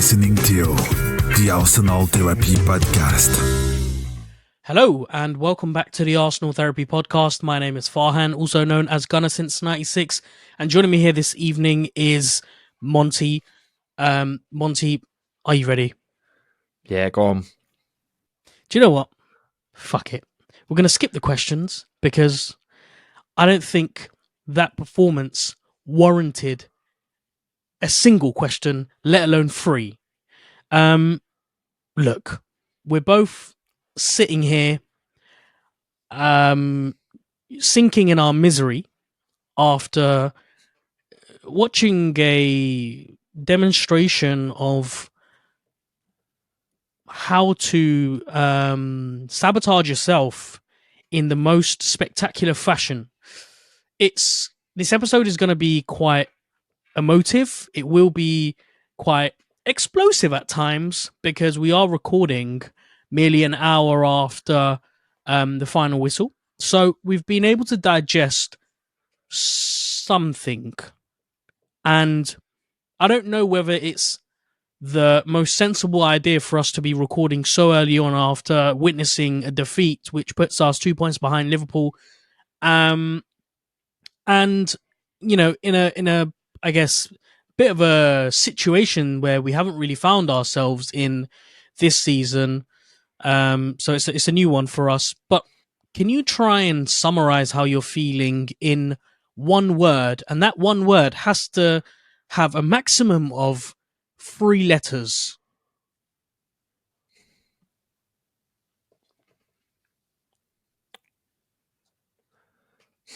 listening to the Arsenal Therapy Podcast. Hello and welcome back to the Arsenal Therapy Podcast. My name is Farhan, also known as Gunner Konstantinos, and joining me here this evening is Monty. Monty, are you ready? Yeah, go on. Do you know what? Fuck it. We're going to skip the questions because I don't think that performance warranted a single question, let alone three. Look, we're both sitting here sinking in our misery after watching a demonstration of how to sabotage yourself in the most spectacular fashion. This episode is going to be quite emotive. It will be quite explosive at times because we are recording merely an hour after the final whistle. So we've been able to digest something. And I don't know whether it's the most sensible idea for us to be recording so early on after witnessing a defeat, which puts us 2 points behind Liverpool. And, you know, in a I guess, bit of a situation where we haven't really found ourselves in this season. So it's a new one for us. But can you try and summarize how you're feeling in one word? And that one word has to have a maximum of 3 letters.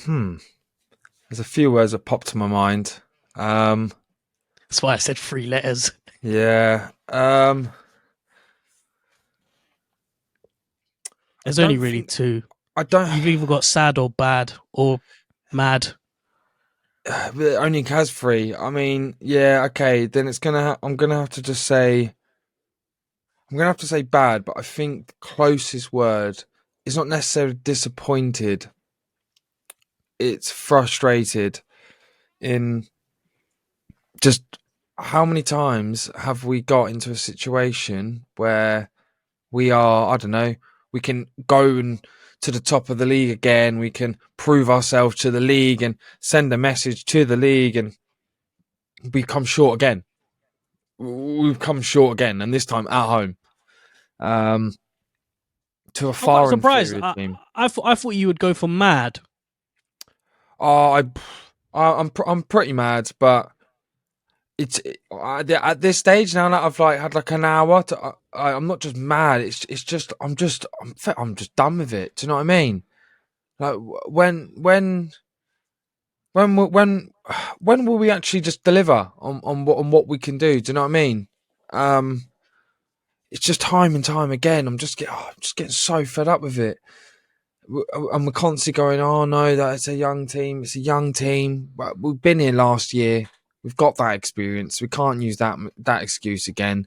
There's a few words that popped to my mind. That's why I said 3 letters. Yeah. There's only really 2. I don't. You've either got sad or bad or mad. It only has 3. I mean, yeah, okay. Then it's gonna. I'm gonna have to just say. I'm gonna have to say bad, but I think the closest word is not necessarily disappointed. It's frustrated. In just how many times have we got into a situation where we are, I don't know, we can go to the top of the league again, we can prove ourselves to the league and send a message to the league, and we come short again. We've come short again, and this time at home. To a far inferior team. I thought you would go for mad. I'm pretty mad, but it's at this stage now that I've had like an hour. I'm not just mad. It's just I'm just done with it. Do you know what I mean? Like when will we actually just deliver on what we can do? Do you know what I mean? It's just time and time again. I'm just getting so fed up with it. And we're constantly going, oh no, that's a young team. It's a young team. We've been here last year. We've got that experience. We can't use that excuse again.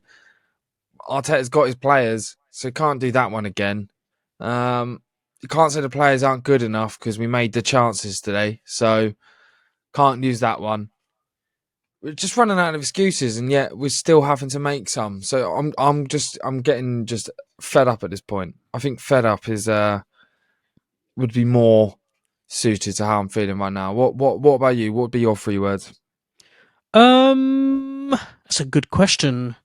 Arteta's got his players, so he can't do that one again. You can't say the players aren't good enough because we made the chances today, so can't use that one. We're just running out of excuses, and yet we're still having to make some. So I'm getting just fed up at this point. I think fed up is would be more suited to how I'm feeling right now. What about you? What would be your 3 words? That's a good question.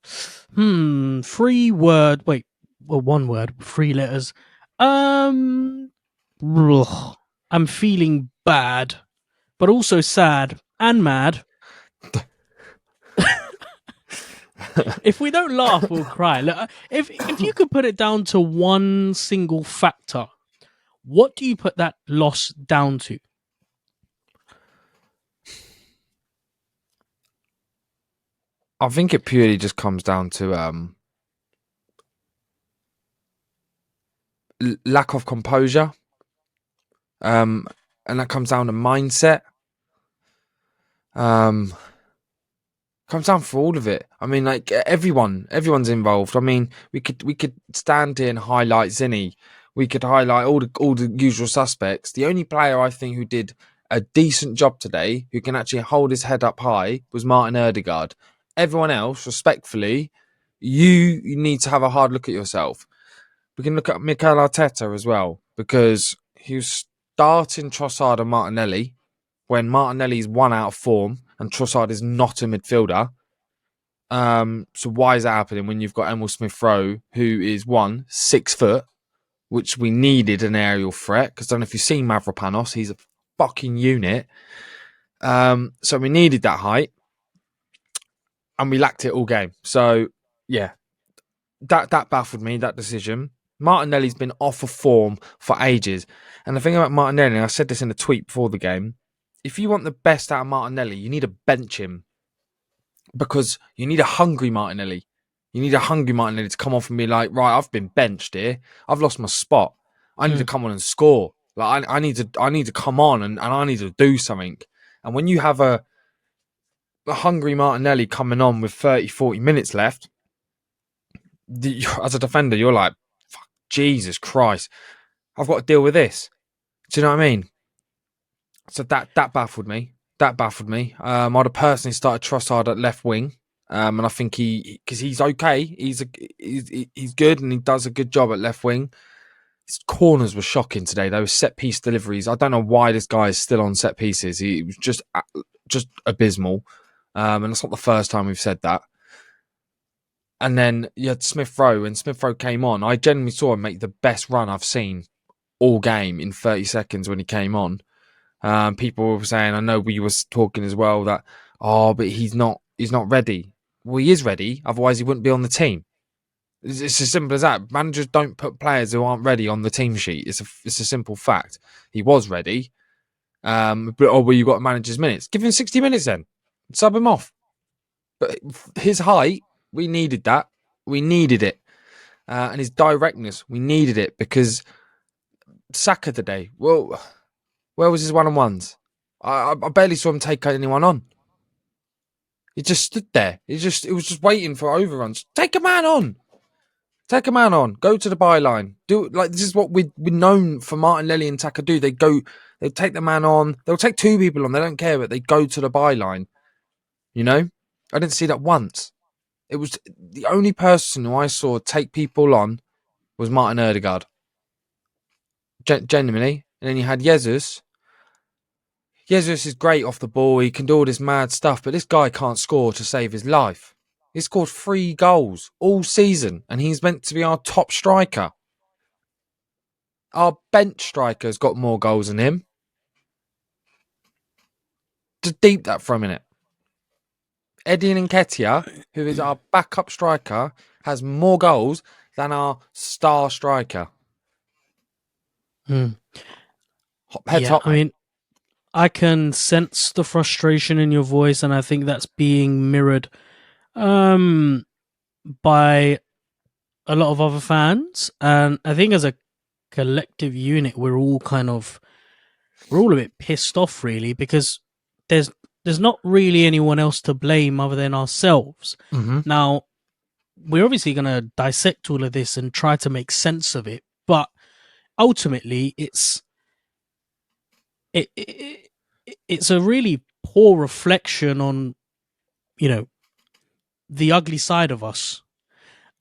3 word. Wait, well, 1 word, 3 letters. I'm feeling bad, but also sad and mad. If we don't laugh, we'll cry. Look, if you could put it down to one single factor, what do you put that loss down to? I think it purely just comes down to lack of composure, and that comes down to mindset. Comes down for all of it. I mean, like everyone's involved. I mean, we could stand here and highlight Zinni. We could highlight all the usual suspects. The only player I think who did a decent job today, who can actually hold his head up high, was Martin Ødegaard. Everyone else, respectfully, You need to have a hard look at yourself. We can look at Mikel Arteta as well, because he was starting Trossard and Martinelli when Martinelli's one out of form and Trossard is not a midfielder. So why is that happening when you've got Emile Smith-Rowe, who is 6 foot, which we needed an aerial threat? Because I don't know if you've seen Mavropanos, he's a fucking unit. So we needed that height, and we lacked it all game. So yeah, that baffled me, that decision. Martinelli's been off of form for ages, and the thing about Martinelli, and I said this in a tweet before the game, if you want the best out of Martinelli, you need to bench him, because you need a hungry Martinelli. You need a hungry Martinelli to come off and be like, right, I've been benched here. I've lost my spot. I need to come on and score. Like I need to come on and I need to do something. And when you have a hungry Martinelli coming on with 30, 40 minutes left, as a defender, you're like, fuck, Jesus Christ, I've got to deal with this. Do you know what I mean? So that baffled me. I'd have personally started Trossard at left wing, and I think because he's okay, he's good and he does a good job at left wing. His corners were shocking today. They were set piece deliveries. I don't know why this guy is still on set pieces. He was just abysmal, and it's not the first time we've said that. And then you had Smith-Rowe, and Smith-Rowe came on. I genuinely saw him make the best run I've seen all game in 30 seconds when he came on. People were saying, I know we was talking as well that, but he's not ready. Well, he is ready. Otherwise, he wouldn't be on the team. It's as simple as that. Managers don't put players who aren't ready on the team sheet. It's a simple fact. He was ready. But you got manager's minutes. Give him 60 minutes then. Sub him off. But his height, we needed that. We needed it. And his directness, we needed it, because Saka today, well, where was his one-on-ones? I barely saw him take anyone on. He just stood there. It was just waiting for overruns. Take a man on. Go to the byline. This is what we're known for. Martinelli and Taka do. They take the man on. They'll take two people on. They don't care, but they go to the byline. You know? I didn't see that once. It was the only person who I saw take people on was Martin Ødegaard. Genuinely. And then you had Jesus. Jesus is great off the ball. He can do all this mad stuff, but this guy can't score to save his life. He scored 3 goals all season, and he's meant to be our top striker. Our bench striker's got more goals than him. Just deep that for a minute. Eddie Nketiah, who is our backup striker, has more goals than our star striker. Head top. I mean, I can sense the frustration in your voice, and I think that's being mirrored by a lot of other fans. And I think as a collective unit, we're all a bit pissed off, really, because there's not really anyone else to blame other than ourselves. Mm-hmm. Now, we're obviously going to dissect all of this and try to make sense of it, but ultimately, it's a really poor reflection on, the ugly side of us.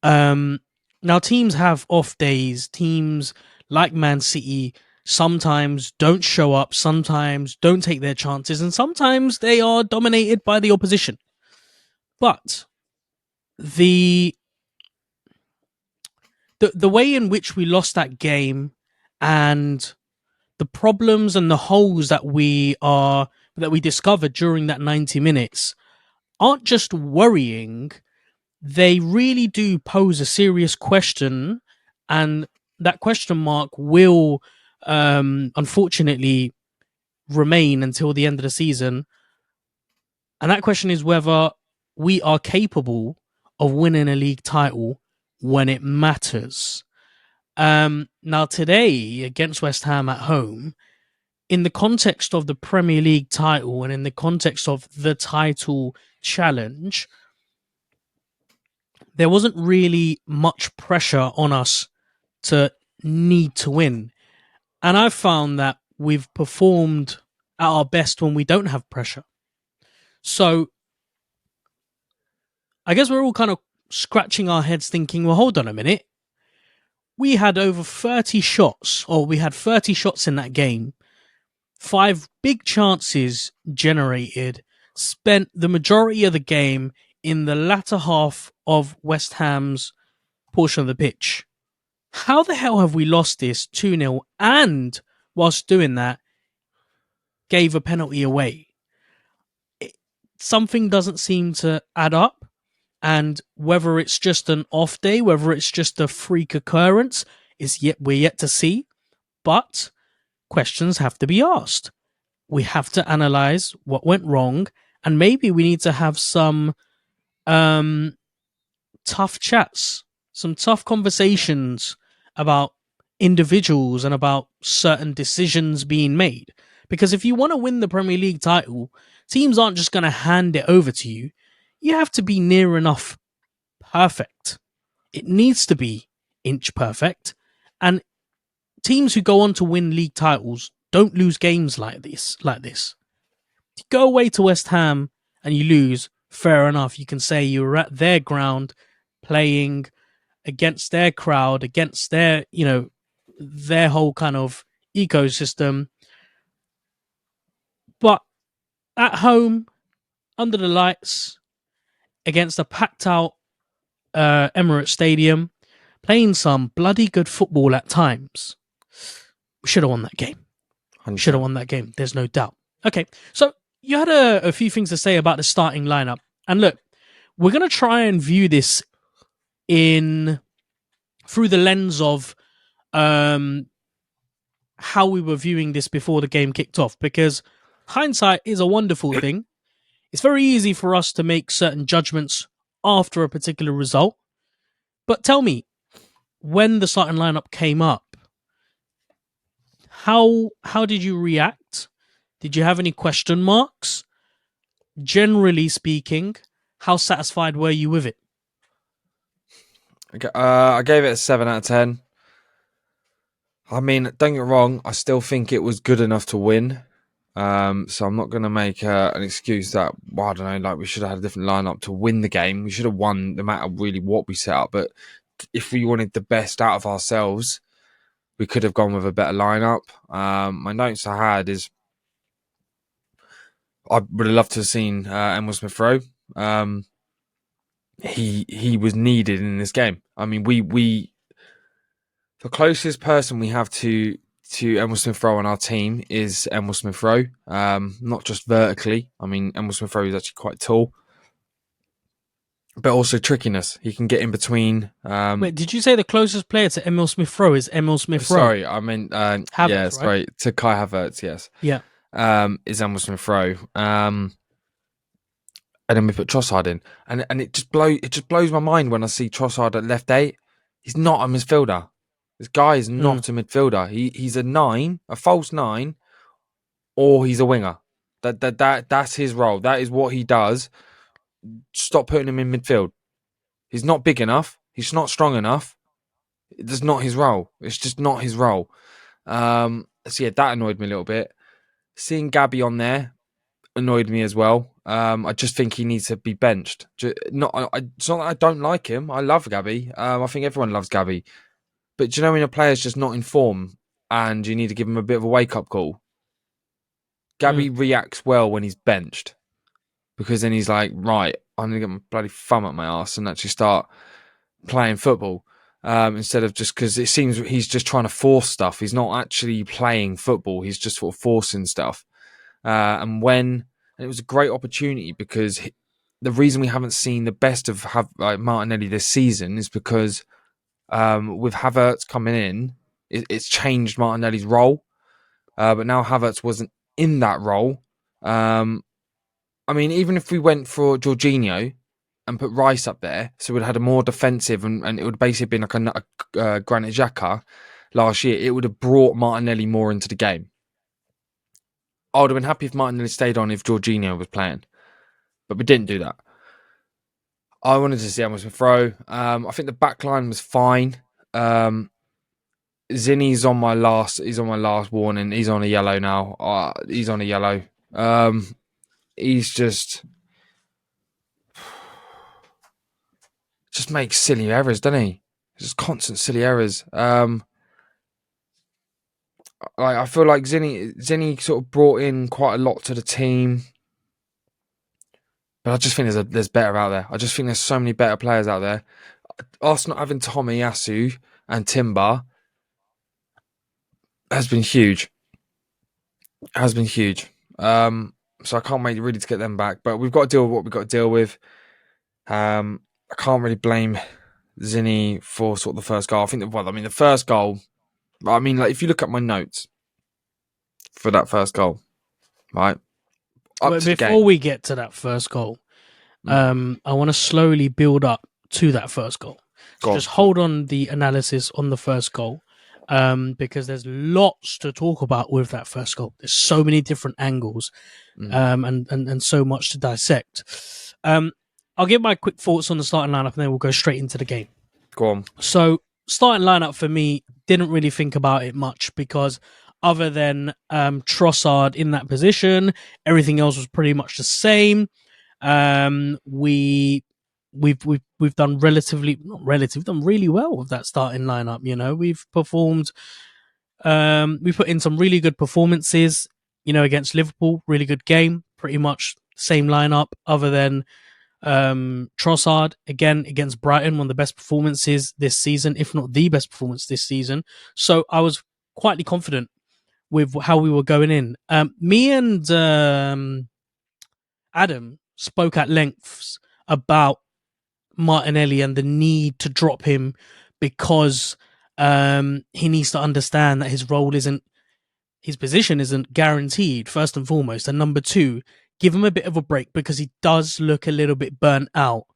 Now, teams have off days. Teams like Man City sometimes don't show up, sometimes don't take their chances, and sometimes they are dominated by the opposition. But the way in which we lost that game, and the problems and the holes that we discovered during that 90 minutes aren't just worrying. They really do pose a serious question, and that question mark will unfortunately remain until the end of the season. And that question is whether we are capable of winning a league title when it matters. Now, today against West Ham at home, in the context of the Premier League title and in the context of the title challenge, there wasn't really much pressure on us to need to win. And I've found that we've performed at our best when we don't have pressure. So I guess we're all kind of scratching our heads thinking, well, hold on a minute. We had over 30 shots, or we had 30 shots in that game, 5 big chances generated, spent the majority of the game in the latter half of West Ham's portion of the pitch. How the hell have we lost this 2-0 and, whilst doing that, gave a penalty away? Something doesn't seem to add up. And whether it's just an off day, whether it's just a freak occurrence, we're yet to see. But questions have to be asked. We have to analyze what went wrong, and maybe we need to have some tough chats, some tough conversations about individuals and about certain decisions being made. Because if you want to win the Premier League title, teams aren't just going to hand it over to you. You have to be near enough perfect. It needs to be inch perfect. And teams who go on to win league titles don't lose games like this. You go away to West Ham and you lose, fair enough. You can say you were at their ground playing against their crowd, against their, their whole kind of ecosystem. But at home, under the lights, against a packed out Emirates Stadium, playing some bloody good football at times, we should have won that game. 100%. Should have won that game. There's no doubt. Okay, so you had a few things to say about the starting lineup. And look, we're going to try and view this through the lens of how we were viewing this before the game kicked off, because hindsight is a wonderful thing. It's very easy for us to make certain judgments after a particular result. But tell me, when the starting lineup came up, how did you react? Did you have any question marks? Generally speaking, how satisfied were you with it? I gave it a 7 out of 10. I mean, don't get me wrong, I still think it was good enough to win. So I'm not going to make an excuse that, well, I don't know, like we should have had a different lineup to win the game. We should have won no matter really what we set up. But if we wanted the best out of ourselves, we could have gone with a better lineup. My notes I had is I would have loved to have seen Emile Smith-Rowe. He was needed in this game. I mean, we the closest person we have to Emile Smith-Rowe on our team is Emile Smith-Rowe. Not just vertically. I mean, Emile Smith-Rowe is actually quite tall, but also trickiness. He can get in between. Wait, did you say the closest player to Emile Smith-Rowe is Emile Smith-Rowe? Sorry, I mean, Havertz, yeah, right? sorry, to Kai Havertz, yes. Yeah. Is Emile Smith-Rowe. And then we put Trossard in, and it just blows my mind when I see Trossard at left 8. He's not a midfielder. This guy is not a midfielder. He's a 9, a false 9, or he's a winger. That's his role. That is what he does. Stop putting him in midfield. He's not big enough. He's not strong enough. It's not his role. It's just not his role. So yeah, that annoyed me a little bit. Seeing Gabby on there annoyed me as well. I just think he needs to be benched. It's not that I don't like him. I love Gabby. I think everyone loves Gabby. But do you know when a player's just not in form and you need to give him a bit of a wake-up call? Gabby reacts well when he's benched, because then he's like, right, I'm going to get my bloody thumb up my arse and actually start playing football, instead of just, because it seems he's just trying to force stuff. He's not actually playing football. He's just sort of forcing stuff. And it was a great opportunity, because the reason we haven't seen the best of Martinelli this season is because with Havertz coming in, it's changed Martinelli's role. But now Havertz wasn't in that role. I mean, even if we went for Jorginho and put Rice up there, so we'd had a more defensive, and it would basically been like a Granit Xhaka last year, it would have brought Martinelli more into the game. I would have been happy if Martinelli stayed on if Jorginho was playing, but we didn't do that. I wanted to see Emile Smith-Rowe. I think the back line was fine. Zinni's on my last. He's on my last warning. He's on a yellow now. He's on a yellow. He's just. just makes silly errors, doesn't he? Just constant silly errors. I feel like Zinni sort of brought in quite a lot to the team, but I just think there's better out there. I just think there's so many better players out there. Us not having Tomiyasu and Timber has been huge. So I can't wait really to get them back. But we've got to deal with what we've got to deal with. I can't really blame Zinni for sort of the first goal. The first goal. Like if you look at my notes for that first goal, right? But before we get to that first goal, I want to slowly build up to that first goal. So just hold on the analysis on the first goal, because there's lots to talk about with that first goal. There's so many different angles, and so much to dissect. I'll give my quick thoughts on the starting lineup, and then we'll go straight into the game. Go on. So starting lineup for me, didn't really think about it much because other than Trossard in that position, everything else was pretty much the same. We've done done really well with that starting lineup. You know, we've performed. We put in some really good performances. You know, against Liverpool, really good game. Pretty much same lineup, other than Trossard again against Brighton, one of the best performances this season, if not the best performance this season. So I was quietly confident with how we were going in. Me and Adam spoke at lengths about Martinelli and the need to drop him because he needs to understand that his position isn't guaranteed, first and foremost. And number two, give him a bit of a break because he does look a little bit burnt out.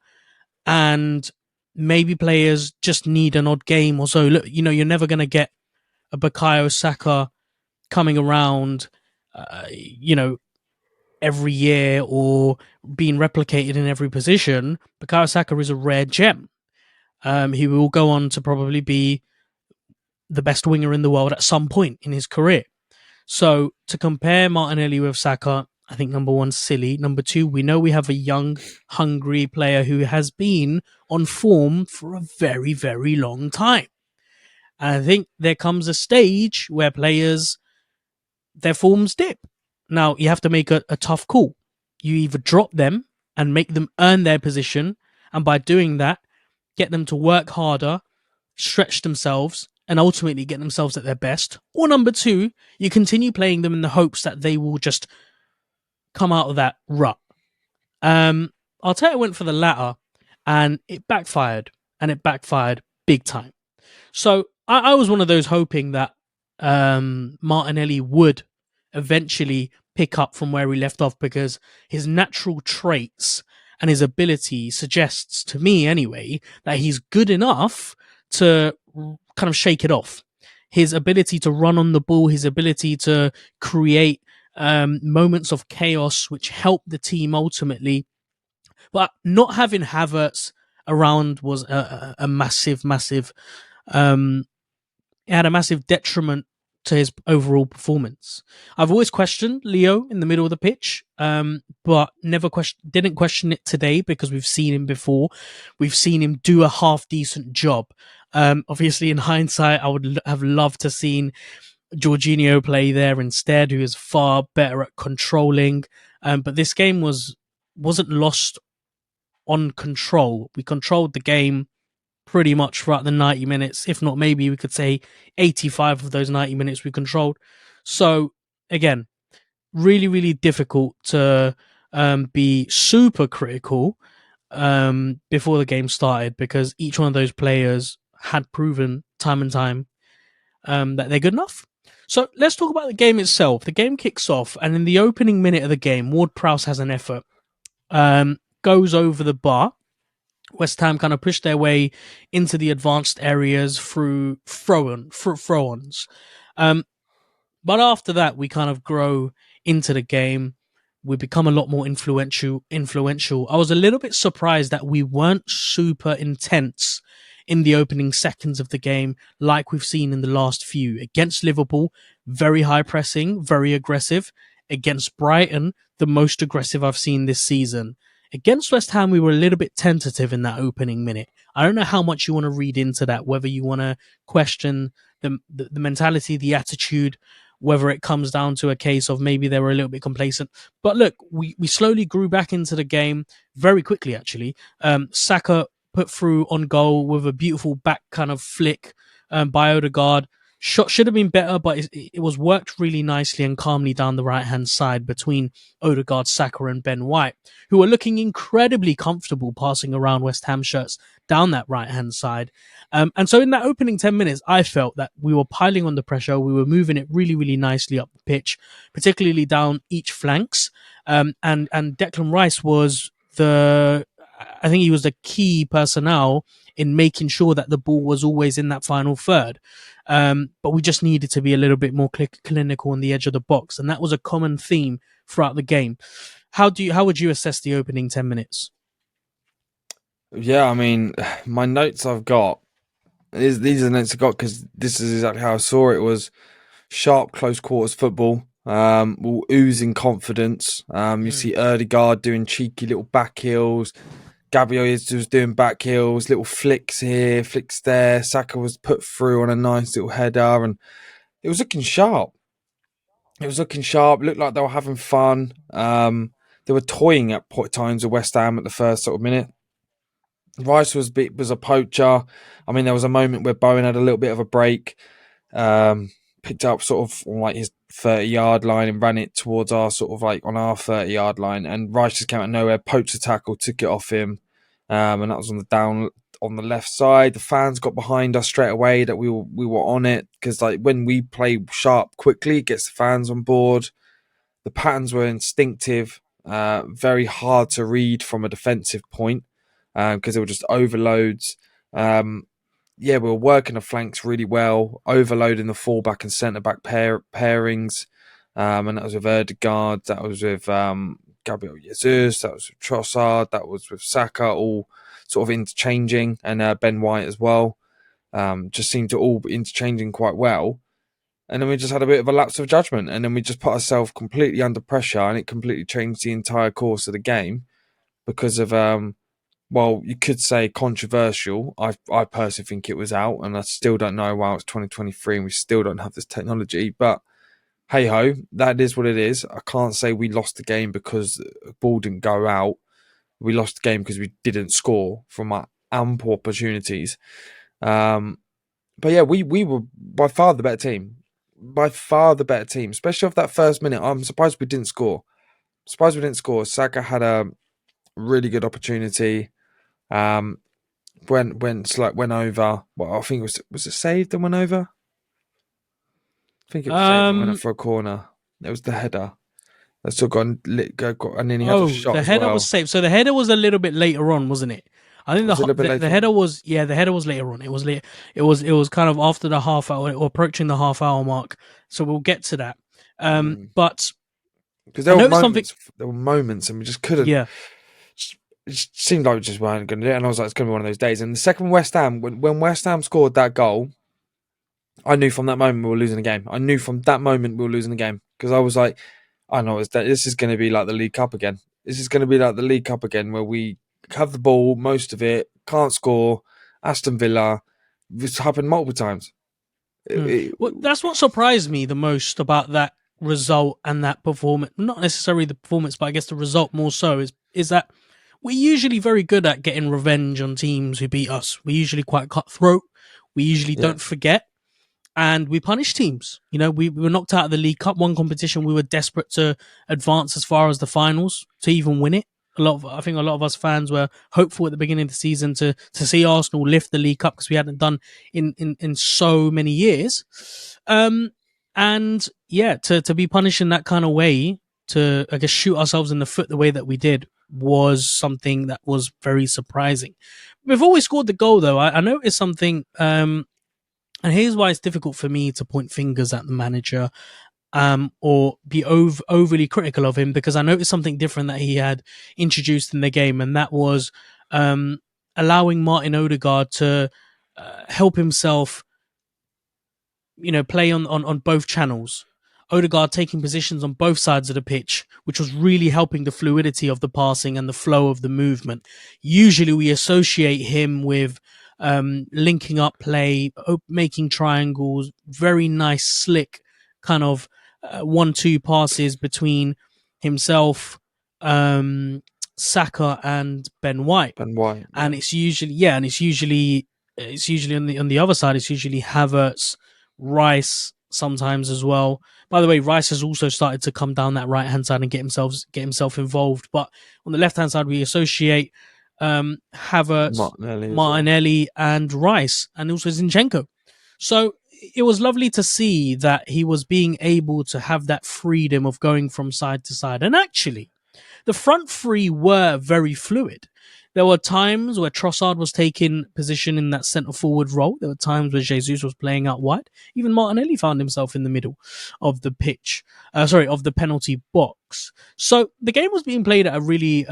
And maybe players just need an odd game or so. Look, you know, you're never going to get a Bukayo Saka coming around, every year or being replicated in every position. Bukayo Saka is a rare gem. He will go on to probably be the best winger in the world at some point in his career. So to compare Martinelli with Saka, I think number one, silly. Number two, we know we have a young, hungry player who has been on form for a very, very long time. And I think there comes a stage where players, their forms dip. Now, you have to make a tough call. You either drop them and make them earn their position, and by doing that, get them to work harder, stretch themselves, and ultimately get themselves at their best. Or number two, you continue playing them in the hopes that they will just come out of that rut. Arteta went for the latter, and it backfired, big time. So I was one of those hoping that Martinelli would eventually pick up from where he left off, because his natural traits and his ability suggests to me anyway that he's good enough to kind of shake it off. His ability to run on the ball, his ability to create moments of chaos which help the team ultimately. But not having Havertz around was a massive it had a massive detriment to his overall performance. I've always questioned Leo in the middle of the pitch, but didn't question it today because we've seen him before. We've seen him do a half decent job. Obviously, in hindsight, I would have loved to seen Jorginho play there instead, who is far better at controlling. But this game wasn't lost on control. We controlled the game pretty much throughout the 90 minutes, if not maybe we could say 85 of those 90 minutes we controlled. So again, really, really difficult to be super critical before the game started, because each one of those players had proven time and time that they're good enough. So let's talk about the game itself. The game kicks off, and in the opening minute of the game, Ward-Prowse has an effort, goes over the bar. West Ham kind of pushed their way into the advanced areas through throw-ons. But after that, we kind of grow into the game. We become a lot more influential. I was a little bit surprised that we weren't super intense in the opening seconds of the game like we've seen in the last few. Against Liverpool, very high pressing, very aggressive. Against Brighton, the most aggressive I've seen this season. Against West Ham, we were a little bit tentative in that opening minute. I don't know how much you want to read into that, whether you want to question the mentality, the attitude, whether it comes down to a case of maybe they were a little bit complacent. But look, we slowly grew back into the game very quickly, actually. Saka put through on goal with a beautiful back kind of flick by Odegaard. Shot should have been better, but it was worked really nicely and calmly down the right-hand side between Odegaard, Saka and Ben White, who were looking incredibly comfortable passing around West Ham shirts down that right-hand side. And so in that opening 10 minutes, I felt that we were piling on the pressure. We were moving it really, really nicely up the pitch, particularly down each flanks. And Declan Rice was I think he was the key personnel in making sure that the ball was always in that final third. But we just needed to be a little bit more clinical on the edge of the box. And that was a common theme throughout the game. How would you assess the opening 10 minutes? Yeah, I mean, my notes I've got, these are the notes I got because this is exactly how I saw it. It was sharp, close quarters football, all oozing confidence. You see Odegaard doing cheeky little back heels. Gabriel was doing back heels, little flicks here, flicks there. Saka was put through on a nice little header, and it was looking sharp. It looked like they were having fun. They were toying at times with West Ham at the first sort of minute. Rice was a poacher. I mean, there was a moment where Bowen had a little bit of a break, picked up sort of on like his 30-yard line and ran it towards our sort of like on our 30-yard line, and Rice just came out of nowhere, poached the tackle, took it off him, and that was on the down on the left side. The fans got behind us straight away that we were on it, because like when we play sharp quickly, it gets the fans on board. The patterns were instinctive, very hard to read from a defensive point, because they were just overloads. We were working the flanks really well, overloading the fullback and centre-back pairings. And that was with Odegaard, that was with Gabriel Jesus, that was with Trossard, that was with Saka, all sort of interchanging, and Ben White as well. Just seemed to all be interchanging quite well. And then we just had a bit of a lapse of judgment, and then we just put ourselves completely under pressure, and it completely changed the entire course of the game because of... you could say controversial. I personally think it was out, and I still don't know why it's 2023 and we still don't have this technology. But hey ho, that is what it is. I can't say we lost the game because the ball didn't go out. We lost the game because we didn't score from our ample opportunities. But yeah, we were by far the better team. Especially off that first minute. I'm surprised we didn't score. Saka had a really good opportunity. Went over. Well, I think it was it saved and went over? I think it was saved and went up for a corner. It was the header. That still got and then he had a shot. The header was saved. So the header was a little bit later on, wasn't it? I think the header was the header was later on. It was late. It was kind of after the half hour or approaching the half hour mark. So we'll get to that. But because there were moments, and we just couldn't. Yeah. It seemed like we just weren't going to do it, and I was like, it's going to be one of those days. And the second West Ham, when West Ham scored that goal, I knew from that moment we were losing the game. Because I was like, I know this is going to be like the League Cup again. Where we have the ball, most of it, can't score. Aston Villa, this happened multiple times. Well, that's what surprised me the most about that result and that performance. Not necessarily the performance, but I guess the result more so is that we're usually very good at getting revenge on teams who beat us. We're usually quite cutthroat. We usually don't forget. And we punish teams. You know, we were knocked out of the League Cup, one competition. We were desperate to advance as far as the finals to even win it. I think a lot of us fans were hopeful at the beginning of the season to see Arsenal lift the League Cup because we hadn't done in so many years. And yeah, to be punished in that kind of way, to I guess shoot ourselves in the foot the way that we did, was something that was very surprising. Before we scored the goal, though, I noticed something, and here's why it's difficult for me to point fingers at the manager or be overly critical of him, because I noticed something different that he had introduced in the game, and that was allowing Martin Odegaard to help himself, play on both channels. Odegaard taking positions on both sides of the pitch, which was really helping the fluidity of the passing and the flow of the movement. Usually we associate him with linking up play, making triangles, very nice, slick kind of 1-2 passes between himself, Saka and Ben White. And it's usually on the other side, it's usually Havertz, Rice sometimes as well. By the way, Rice has also started to come down that right hand side and get himself involved. But on the left hand side, we associate Havertz, Martinelli, and Rice, and also Zinchenko. So it was lovely to see that he was being able to have that freedom of going from side to side. And actually, the front three were very fluid. There were times where Trossard was taking position in that centre forward role. There were times where Jesus was playing out wide. Even Martinelli found himself in the middle of the pitch, of the penalty box. So the game was being played at a really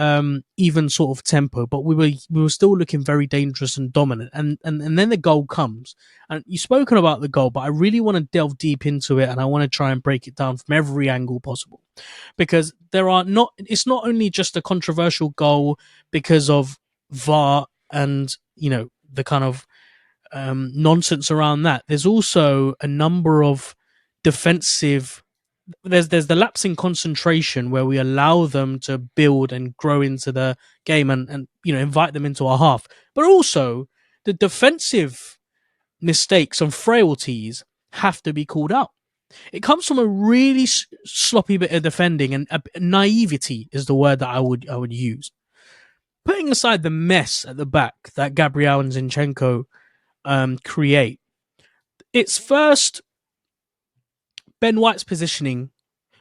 even sort of tempo, but we were still looking very dangerous and dominant. And then the goal comes. And you've spoken about the goal, but I really want to delve deep into it, and I want to try and break it down from every angle possible. Because it's not only just a controversial goal because of VAR and, the kind of nonsense around that. There's also a number of defensive. There's the lapse in concentration where we allow them to build and grow into the game and invite them into our half. But also the defensive mistakes and frailties have to be called out. It comes from a really sloppy bit of defending, and naivety is the word that I would use. Putting aside the mess at the back that Gabriel and Zinchenko create, it's first Ben White's positioning,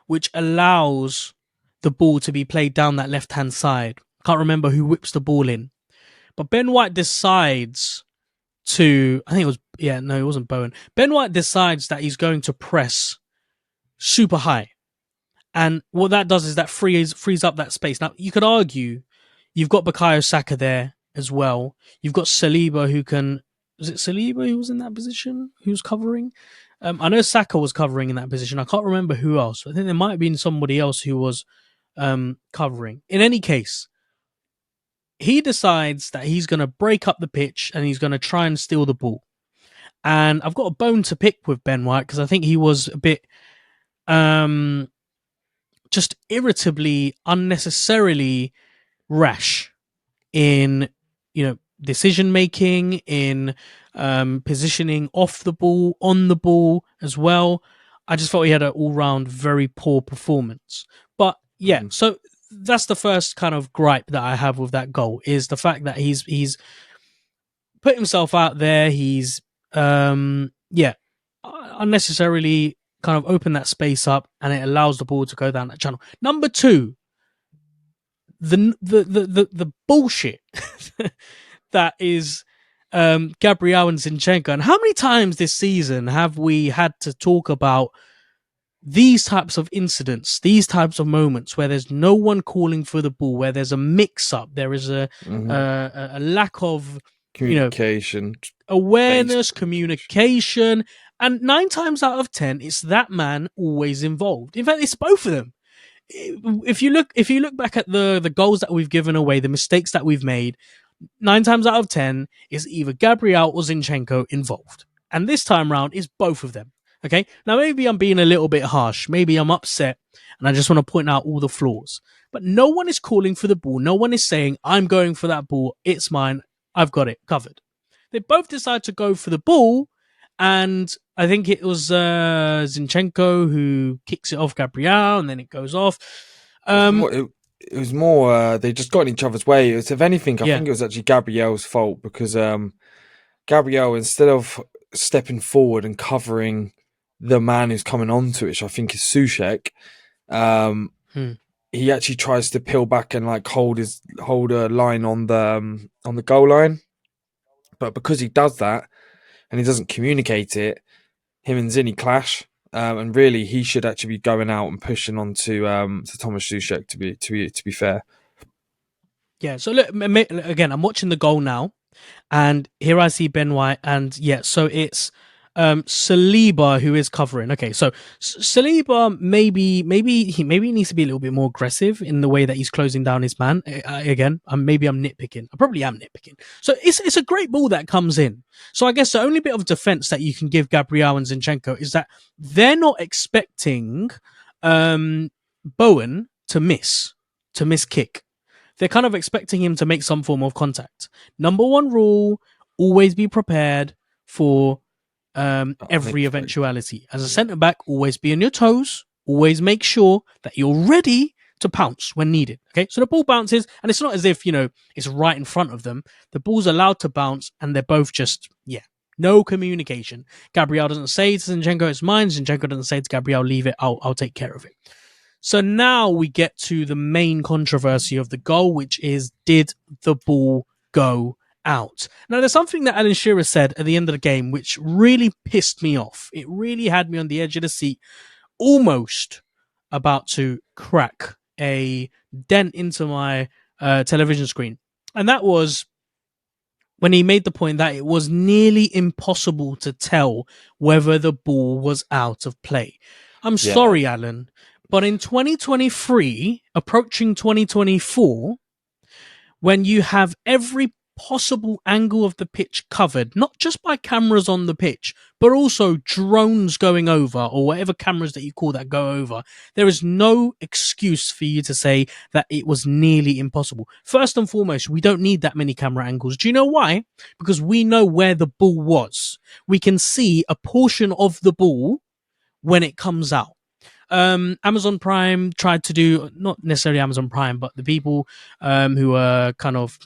which allows the ball to be played down that left-hand side. I can't remember who whips the ball in, but Ben White decides to, it wasn't Bowen. Ben White decides that he's going to press super high. And what that does is that frees up that space. Now, you could argue you've got Bukayo Saka there as well. You've got Saliba who can... Was it Saliba who was in that position? Who's covering? I know Saka was covering in that position. I can't remember who else. I think there might have been somebody else who was covering. In any case, he decides that he's going to break up the pitch and he's going to try and steal the ball. And I've got a bone to pick with Ben White because I think he was a bit just irritably, unnecessarily rash in, decision making, in positioning off the ball, on the ball as well. I just thought he had an all-round very poor performance. But yeah, so that's the first kind of gripe that I have with that goal, is the fact that he's put himself out there. He's unnecessarily kind of opened that space up, and it allows the ball to go down that channel. Number two, the bullshit that is Gabriel and Zinchenko. And how many times this season have we had to talk about these types of incidents, these types of moments where there's no one calling for the ball, where there's a mix-up, there is a lack of communication, awareness, communication, and 9 times out of 10, it's that man always involved. In fact, it's both of them. If you look back at the goals that we've given away, the mistakes that we've made, 9 times out of 10 is either Gabriel or Zinchenko involved, and this time round is both of them. Okay, now maybe I'm being a little bit harsh. Maybe I'm upset and I just want to point out all the flaws. But no one is calling for the ball. No one is saying, I'm going for that ball. It's mine. I've got it covered. They both decide to go for the ball. And I think it was Zinchenko who kicks it off Gabriel, and then it goes off. It was more, they just got in each other's way. If anything, I think it was actually Gabriel's fault, because Gabriel, instead of stepping forward and covering the man who's coming onto it, which I think is Soucek, he actually tries to peel back and like hold a line on the goal line. But because he does that and he doesn't communicate it, him and Zinni clash. And really, he should actually be going out and pushing on to Tomas Soucek. To be fair, yeah. So look, again, I'm watching the goal now, and here I see Ben White, and so it's Saliba, who is covering. Okay, so Saliba maybe he needs to be a little bit more aggressive in the way that he's closing down his man. Again, maybe I'm nitpicking. I probably am nitpicking. So it's a great ball that comes in. So I guess the only bit of defense that you can give Gabriel and Zinchenko is that they're not expecting Bowen to miss kick. They're kind of expecting him to make some form of contact. Number one rule: always be prepared for every eventuality. As a centre back, always be on your toes. Always make sure that you're ready to pounce when needed. Okay, so the ball bounces, and it's not as if it's right in front of them. The ball's allowed to bounce, and they're both just no communication. Gabriel doesn't say to Zinchenko, "It's mine." Zinchenko doesn't say to Gabriel, "Leave it. I'll take care of it." So now we get to the main controversy of the goal, which is, did the ball go out? Now, there's something that Alan Shearer said at the end of the game, which really pissed me off. It really had me on the edge of the seat, almost about to crack a dent into my television screen. And that was when he made the point that it was nearly impossible to tell whether the ball was out of play. I'm sorry, Alan, but in 2023, approaching 2024, when you have every possible angle of the pitch covered, not just by cameras on the pitch, but also drones going over, or whatever cameras that you call that go over, there is no excuse for you to say that it was nearly impossible. First and foremost, we don't need that many camera angles. Do you know why? Because we know where the ball was. We can see a portion of the ball when it comes out. Amazon Prime tried to do, not necessarily Amazon Prime, but the people who were kind of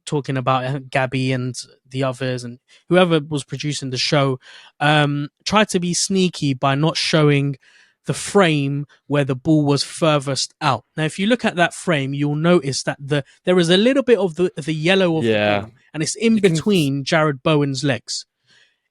talking about Gabby and the others and whoever was producing the show, tried to be sneaky by not showing the frame where the ball was furthest out. Now, if you look at that frame, you'll notice that there is a little bit of the yellow of the ball, and it's in between Jared Bowen's legs.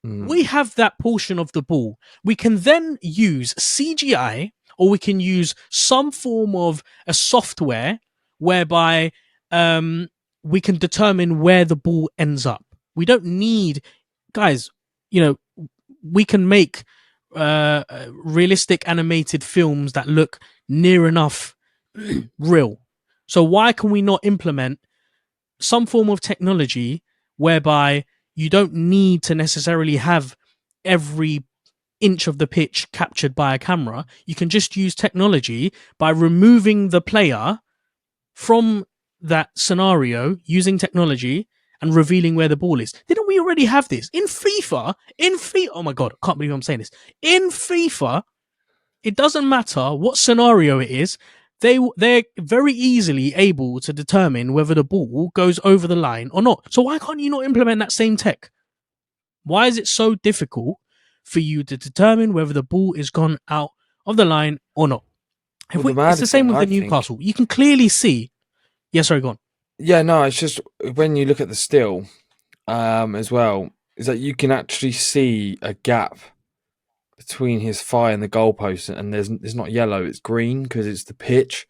We have that portion of the ball. We can then use CGI, or we can use some form of a software whereby we can determine where the ball ends up. We don't need, guys, we can make realistic animated films that look near enough real. So why can we not implement some form of technology whereby you don't need to necessarily have every inch of the pitch captured by a camera? You can just use technology by removing the player from that scenario using technology and revealing where the ball is. Didn't we already have this in FIFA? Oh my God, I can't believe I'm saying this. In FIFA, it doesn't matter what scenario it is. They're very easily able to determine whether the ball goes over the line or not. So why can't you not implement that same tech? Why is it so difficult for you to determine whether the ball is gone out of the line or not? It's the same with the Newcastle. You can clearly see. Yeah, sorry, go on. Yeah, no, it's just when you look at the still as well, is that you can actually see a gap between his thigh and the goalpost, and it's not yellow, it's green because it's the pitch.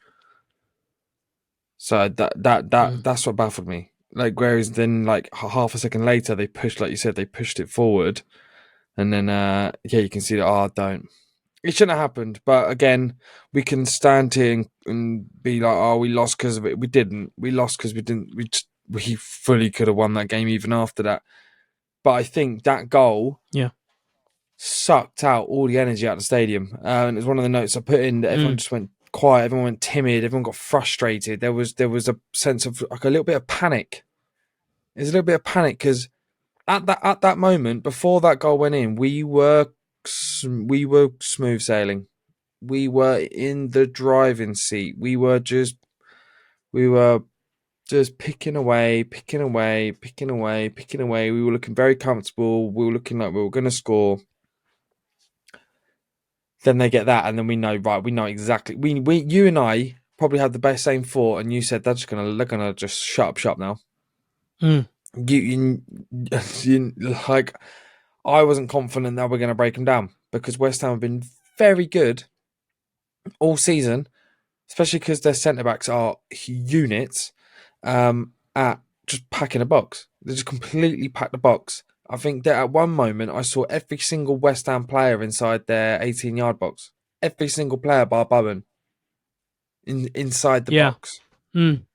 So that's what baffled me. Like, whereas then, like half a second later, they pushed, like you said, they pushed it forward, and then you can see that. It shouldn't have happened. But again, we can stand here and be like, we lost because of it. We didn't. We lost because we didn't. We fully could have won that game even after that. But I think that goal, sucked out all the energy out of the stadium. And it was one of the notes I put in that everyone just went quiet, everyone went timid, everyone got frustrated. There was a sense of like a little bit of panic. There's a little bit of panic because at that moment before that goal went in, we were smooth sailing. We were in the driving seat. We were just picking away. We were looking very comfortable. We were looking like we were going to score. Then they get that, and then we know, right? We know exactly. You and I probably had the same thought, and you said they're gonna just shut up now. You like, I wasn't confident that we're gonna break them down because West Ham have been very good all season, especially because their centre backs are units at just packing a box. They just completely pack the box. I think that at one moment I saw every single West Ham player inside their 18-yard box. Every single player bar Bowen inside the Yeah. box. And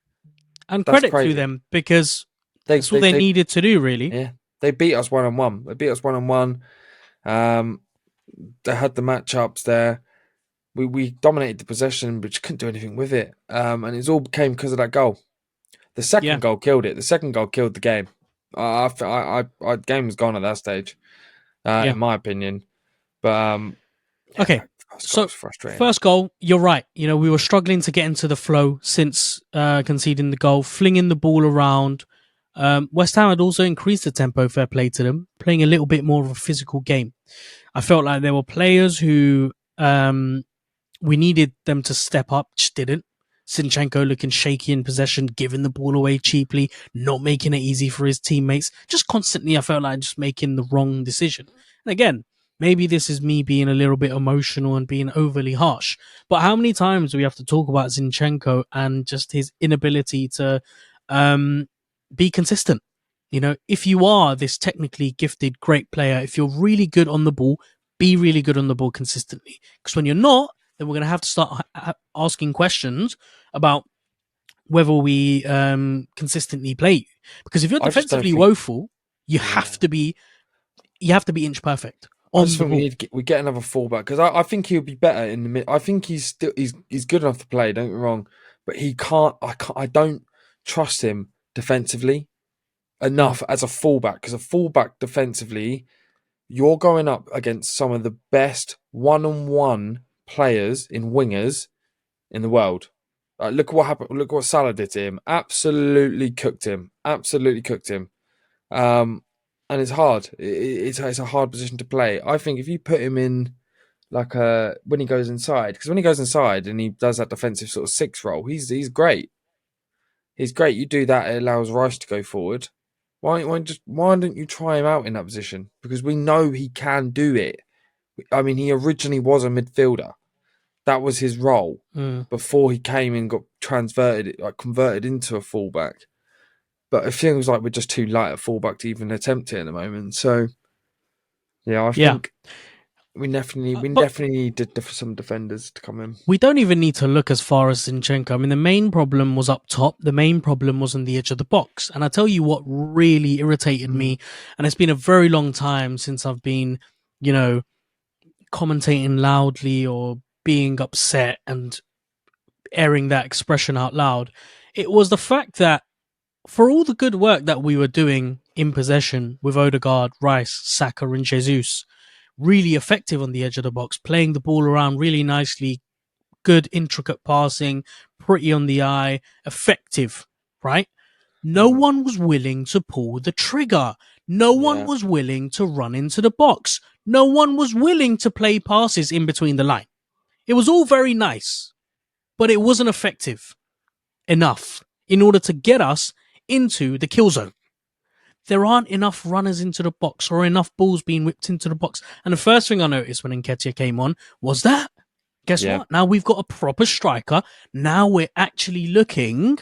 That's credit to crazy. them, because They that's all they they needed to do, really. yeah, they beat us 1-on-1. They beat us 1-on-1. They had the matchups there. We dominated the possession, but just couldn't do anything with it. And it all came because of that goal. The second goal killed it. The second goal killed the game. Game was gone at that stage, in my opinion. But okay, so first goal, you're right. You know, we were struggling to get into the flow since conceding the goal, flinging the ball around. West Ham had also increased the tempo, fair play to them, playing a little bit more of a physical game. I felt like there were players who we needed them to step up, just didn't. Zinchenko looking shaky in possession, giving the ball away cheaply, not making it easy for his teammates. Just constantly, I felt like just making the wrong decision. And again, maybe this is me being a little bit emotional and being overly harsh, but how many times do we have to talk about Zinchenko and just his inability to be consistent? You know, if you are this technically gifted, great player, if you're really good on the ball, be really good on the ball consistently. Because when you're not, then we're going to have to start asking questions about whether we consistently play you. Because if you're defensively woeful, you have to be inch perfect. I just think we get another fullback, because I think he'll be better in the mid. I think he's good enough to play. Don't get me wrong, but he can't. I don't trust him defensively enough as a fullback, because a fullback defensively, you're going up against some of the best one-on-one players in wingers in the world. Look what happened. Look what Salah did to him. Absolutely cooked him. And it's hard. It's a hard position to play. I think if you put him in when he goes inside, because when he goes inside and he does that defensive sort of 6 role, he's great. He's great. You do that, it allows Rice to go forward. Why don't you try him out in that position? Because we know he can do it. I mean, he originally was a midfielder. That was his role before he came and got converted into a fullback. But it feels like we're just too light at fullback to even attempt it at the moment. So, yeah, I think we definitely need some defenders to come in. We don't even need to look as far as Zinchenko. I mean, the main problem was up top. The main problem was on the edge of the box. And I tell you what really irritated me, and it's been a very long time since I've been, commentating loudly or being upset and airing that expression out loud. It was the fact that for all the good work that we were doing in possession with Odegaard, Rice, Saka and Jesus, really effective on the edge of the box, playing the ball around really nicely, good intricate passing, pretty on the eye, effective, right? No one was willing to pull the trigger. No one was willing to run into the box. No one was willing to play passes in between the line. It was all very nice, but it wasn't effective enough in order to get us into the kill zone. There aren't enough runners into the box or enough balls being whipped into the box. And the first thing I noticed when Nketiah came on was that. Guess what? Now we've got a proper striker. Now we're actually looking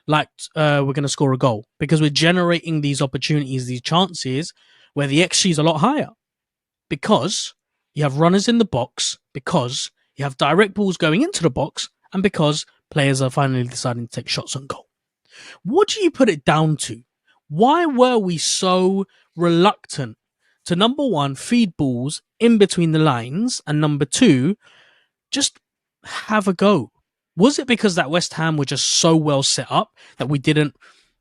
like we're going to score a goal, because we're generating these opportunities, these chances where the XG is a lot higher, because you have runners in the box, because you have direct balls going into the box, and because players are finally deciding to take shots on goal. What do you put it down to? Why were we so reluctant to, number one, feed balls in between the lines, and number two, just have a go? Was it because that West Ham were just so well set up that we didn't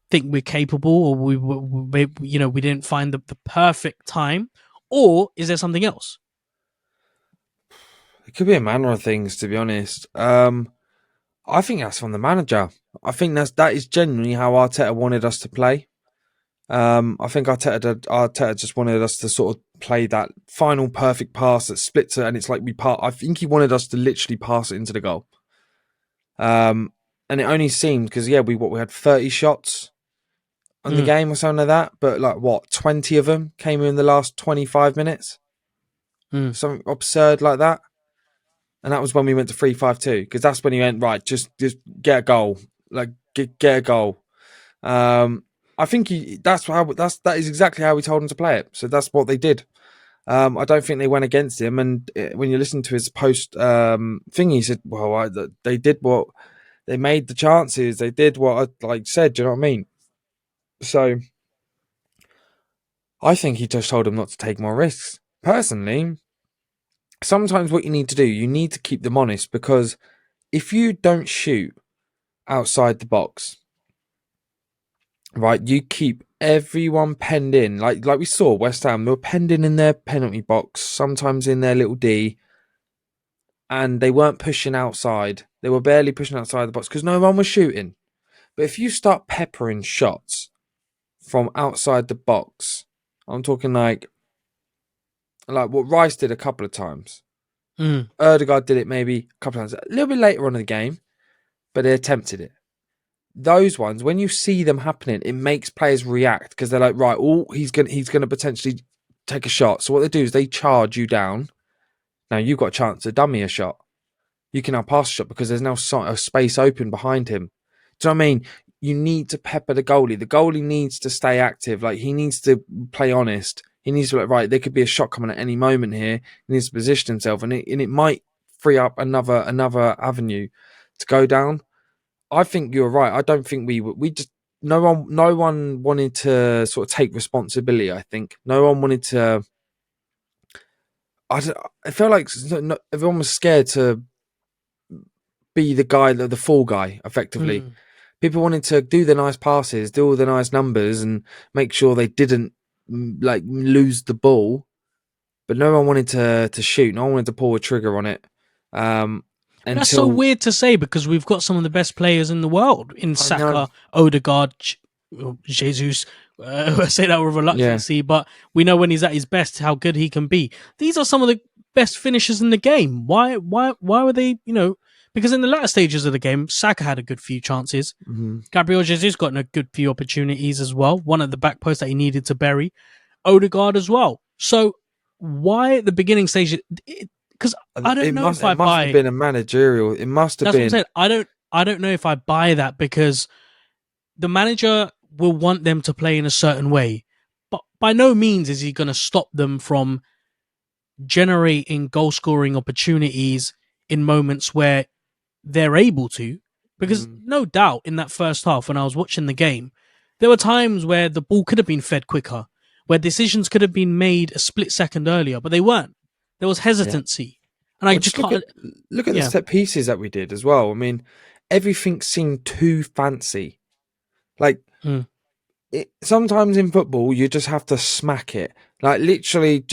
think we're capable, or we didn't find the perfect time, or is there something else? It could be a manner of things, to be honest. I think that's from the manager. I think that is genuinely how Arteta wanted us to play. I think Arteta just wanted us to sort of play that final perfect pass that splits it, and it's like I think he wanted us to literally pass it into the goal. And it only seemed because we had 30 shots on the game or something like that, but 20 of them came in the last 25 minutes, something absurd like that. And that was when we went to 3-5-2, because that's when he went, right, just get a goal, get a goal. I I think that is exactly how we told him to play it. So that's what they did. I don't think they went against him. And when you listen to his post thing, he said, "Well, they did what they made the chances. They did what I said." Do you know what I mean? So I think he just told him not to take more risks. Personally, sometimes what you need to do, you need to keep them honest, because if you don't shoot outside the box, right, you keep everyone penned in. Like we saw West Ham, they were penned in their penalty box, sometimes in their little D, and they weren't pushing outside. They were barely pushing outside the box because no one was shooting. But if you start peppering shots from outside the box, I'm talking like what Rice did a couple of times. Erdegaard did it maybe a couple of times. A little bit later on in the game, but they attempted it. Those ones, when you see them happening, it makes players react because they're like, right, he's gonna potentially take a shot. So what they do is they charge you down. Now you've got a chance to dummy a shot. You can now pass a shot because there's now a space open behind him. Do you know what I mean? You need to pepper the goalie. The goalie needs to stay active. Like, he needs to play honest. He needs to be like, right, there could be a shot coming at any moment here. He needs to position himself, and it might free up another avenue to go down. I think you're right. I don't think we just no one wanted to sort of take responsibility. I think no one wanted to. I felt like everyone was scared to be the guy, the fall guy, effectively. People wanted to do the nice passes, do all the nice numbers, and make sure they didn't lose the ball. But no one wanted to shoot. No one wanted to pull a trigger on it. That's so weird to say, because we've got some of the best players in the world in Saka, Odegaard, Jesus. I say that with reluctancy, but we know when he's at his best how good he can be. These are some of the best finishers in the game. Why were they? Because in the latter stages of the game, Saka had a good few chances. Gabriel Jesus got a good few opportunities as well. One at the back post that he needed to bury. Odegaard as well. So why at the beginning stage? Because I don't know if I buy. It must have been a managerial. It must have been. That's what I'm saying. I don't know if I buy that, because the manager will want them to play in a certain way, but by no means is he going to stop them from generating goal scoring opportunities in moments where they're able to. Because no doubt in that first half, when I was watching the game, there were times where the ball could have been fed quicker, where decisions could have been made a split second earlier, but they weren't. There was hesitancy. And I just look at the set pieces that we did as well. I mean, everything seemed too fancy. Like, sometimes in football, you just have to smack it. Like, literally,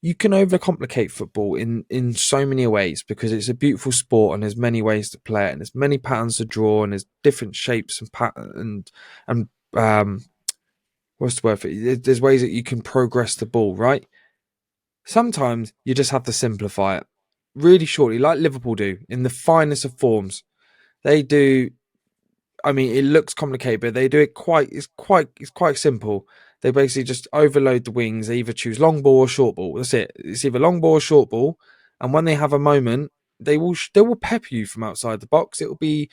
you can overcomplicate football in so many ways, because it's a beautiful sport and there's many ways to play it, and there's many patterns to draw, and there's different shapes and patterns and what's the word for it? There's ways that you can progress the ball, right? Sometimes you just have to simplify it really shortly, like Liverpool do in the finest of forms. They do. I mean, it looks complicated, but they do it it's quite simple. They basically just overload the wings. They either choose long ball or short ball. That's it. It's either long ball or short ball. And when they have a moment, they will pep you from outside the box. It will be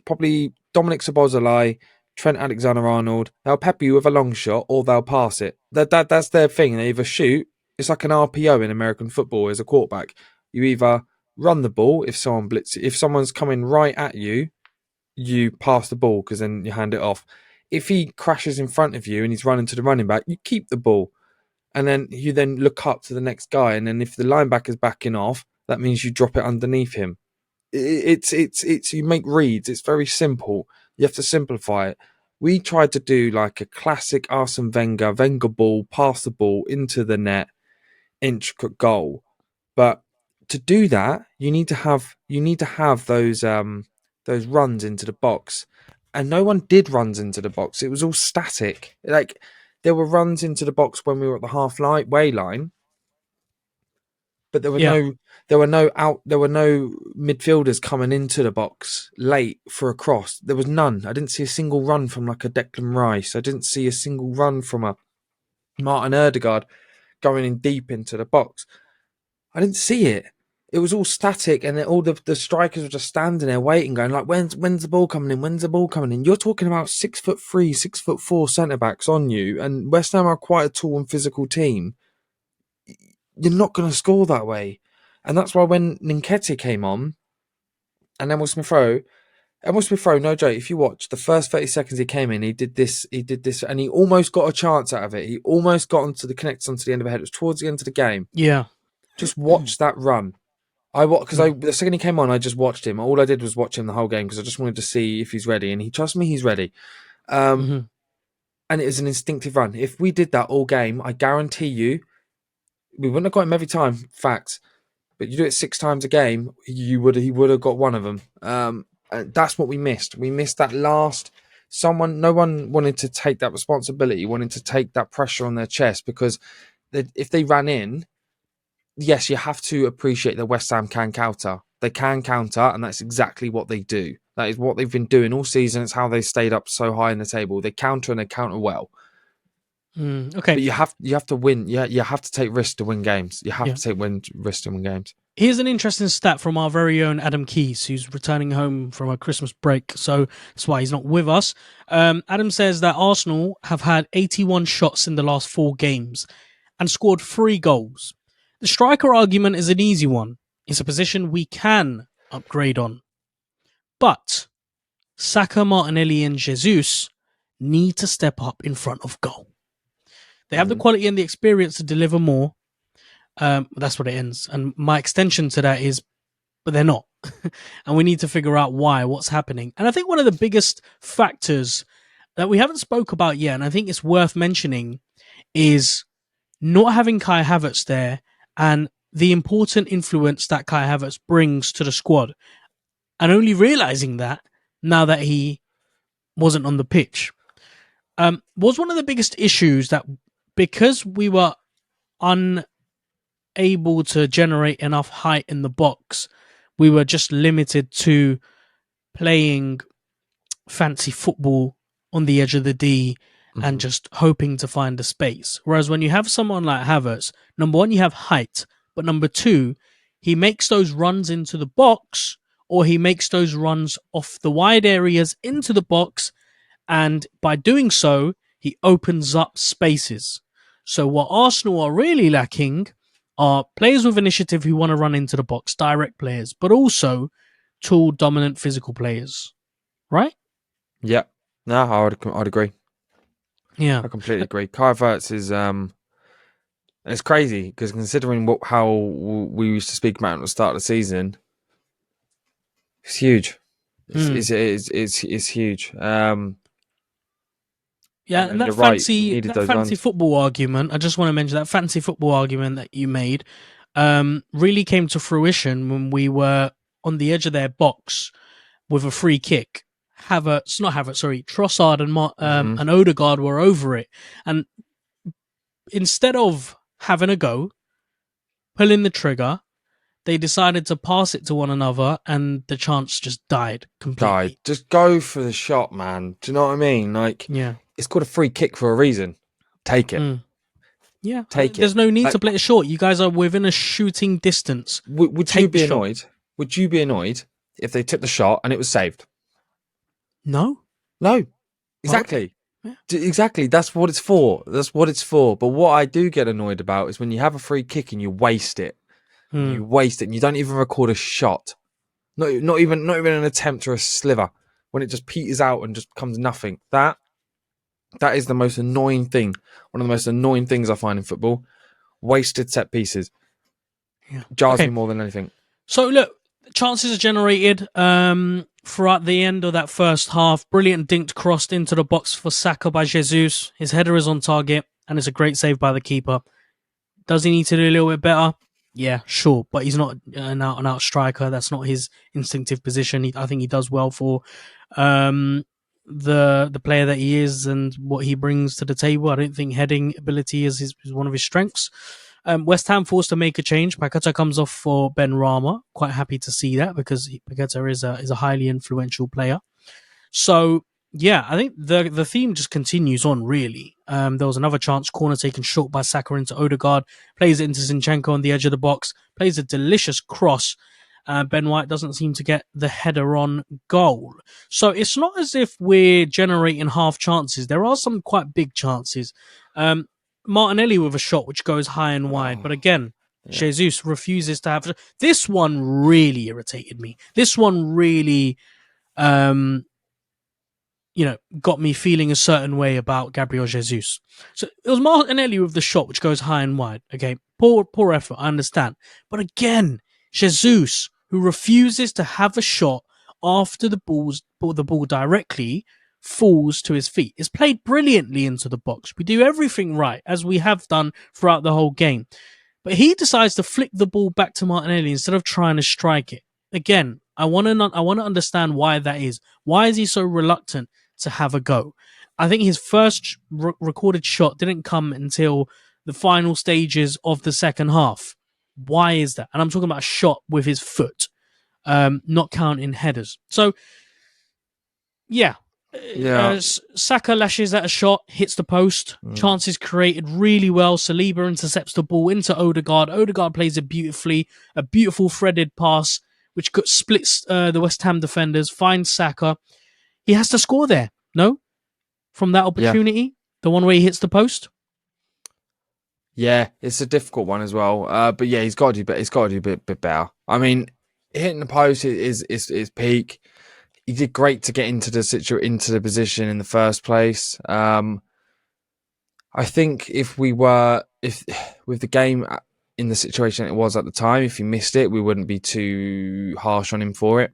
probably Dominic Szoboszlai, Trent Alexander-Arnold. They'll pep you with a long shot, or they'll pass it. That's their thing. They either shoot. It's like an RPO in American football as a quarterback. You either run the ball if someone's coming right at you, you pass the ball because then you hand it off. If he crashes in front of you and he's running to the running back, you keep the ball. And then you then look up to the next guy. And then if the linebacker's backing off, that means you drop it underneath him. It's you make reads. It's very simple. You have to simplify it. We tried to do like a classic Arsene Wenger ball, pass the ball into the net, intricate goal. But to do that, you need to have those runs into the box, and no one did runs into the box. It was all static. Like, there were runs into the box when we were at the halfway line, but there were no midfielders coming into the box late for a cross. There was none. I didn't see a single run from like a Declan Rice. I didn't see a single run from a Martin Erdegaard going in deep into the box. I didn't see it. it was all static, and then all the strikers were just standing there waiting, going like, "When's the ball coming in? When's the ball coming in?" You're talking about 6'3", 6'4" centre backs on you, and West Ham are quite a tall and physical team. You're not going to score that way, and that's why when Nketiah came on, and Emile Smith-Rowe, no joke. If you watch the first 30 seconds he came in, he did this, and he almost got a chance out of it. He almost got onto the end of the head. It was towards the end of the game. Yeah, just watch that run. The second he came on, I just watched him. All I did was watch him the whole game because I just wanted to see if he's ready. And trust me, he's ready. And it was an instinctive run. If we did that all game, I guarantee you, we wouldn't have got him every time. Facts, but you do it 6 times a game, he would have got one of them. And that's what we missed. We missed that last. No one wanted to take that responsibility, wanted to take that pressure on their chest, because if they ran in. Yes, you have to appreciate that West Ham can counter. They can counter, and that's exactly what they do. That is what they've been doing all season. It's how they stayed up so high in the table. They counter, and they counter well. Okay. But you have to win. You have to take risks to win games. You have to take risks to win games. Here's an interesting stat from our very own Adam Keys, who's returning home from a Christmas break, so that's why he's not with us. Adam says that Arsenal have had 81 shots in the last 4 games and scored 3 goals. The striker argument is an easy one. It's a position we can upgrade on. But Saka, Martinelli and Jesus need to step up in front of goal. They have the quality and the experience to deliver more. That's what it ends. And my extension to that is, but they're not. And we need to figure out what's happening. And I think one of the biggest factors that we haven't spoke about yet, and I think it's worth mentioning, is not having Kai Havertz there and the important influence that Kai Havertz brings to the squad. And only realizing that now that he wasn't on the pitch. Was one of the biggest issues that because we were unable to generate enough height in the box, we were just limited to playing fancy football on the edge of the D and just hoping to find a space. Whereas when you have someone like Havertz, number one, you have height, but number two, he makes those runs into the box, or he makes those runs off the wide areas into the box, and by doing so, he opens up spaces. So what Arsenal are really lacking are players with initiative who want to run into the box, direct players, but also tall, dominant, physical players. Right? Yeah. No, I'd agree. Yeah. I completely agree. Kai Havertz is... it's crazy, because considering how we used to speak about at the start of the season, it's huge. It's huge. Yeah, and that fancy football argument, I just want to mention that fancy football argument that you made really came to fruition when we were on the edge of their box with a free kick. Trossard and Odegaard were over it. And instead of having a go, pulling the trigger, they decided to pass it to one another, and the chance just died completely. Just go for the shot, man. Do you know what I mean? It's called a free kick for a reason. Take it. Yeah, take it. There's no need to play it short. You guys are within a shooting distance. Would you be annoyed? Would you be annoyed if they took the shot and it was saved? No. Exactly. Yeah. Exactly. That's what it's for. But what I do get annoyed about is when you have a free kick and you waste it. You waste it and you don't even record a shot. Not even an attempt or a sliver. When it just peters out and just becomes nothing. That is the most annoying thing. One of the most annoying things I find in football. Wasted set pieces. Yeah. Jars me more than anything. So look, chances are generated throughout the end of that first half. Brilliant dinked crossed into the box for Saka by Jesus. His header is on target and it's a great save by the keeper. Does he need to do a little bit better? Yeah, sure, but he's not an out-and-out striker. That's not his instinctive position. I think he does well for the player that he is and what he brings to the table. I don't think heading ability is one of his strengths. West Ham forced to make a change. Paqueta comes off for Ben Rama. Quite happy to see that because Paqueta is a highly influential player. So Yeah, I think the theme just continues on, really. There was another chance, corner taken short by Saka into Odegaard, plays it into Zinchenko on the edge of the box, plays a delicious cross. Ben White doesn't seem to get the header on goal. So it's not as if we're generating half chances. There are some quite big chances. Martinelli with a shot which goes high and wide, but again, Jesus refuses to have... This one really irritated me. This one really... got me feeling a certain way about Gabriel Jesus. So it was Martinelli with the shot, which goes high and wide. Okay, poor effort, I understand. But again, Jesus, who refuses to have a shot after the ball directly falls to his feet, is played brilliantly into the box. We do everything right, as we have done throughout the whole game. But he decides to flick the ball back to Martinelli instead of trying to strike it. Again, I want to understand why that is. Why is he so reluctant to have a go? I think his first recorded shot didn't come until the final stages of the second half. Why is that? And I'm talking about a shot with his foot, not counting headers. So, yeah. Saka lashes at a shot, hits the post. Chances created really well. Saliba intercepts the ball into Odegaard. Odegaard plays it beautifully. A beautiful threaded pass, which splits the West Ham defenders, finds Saka. He has to score there, no? From that opportunity, the one where he hits the post. Yeah, it's a difficult one as well. But yeah, he's got to do better. He's got to do a bit better. I mean, hitting the post is peak. He did great to get into the position in the first place. I think if with the game in the situation it was at the time, if he missed it, we wouldn't be too harsh on him for it.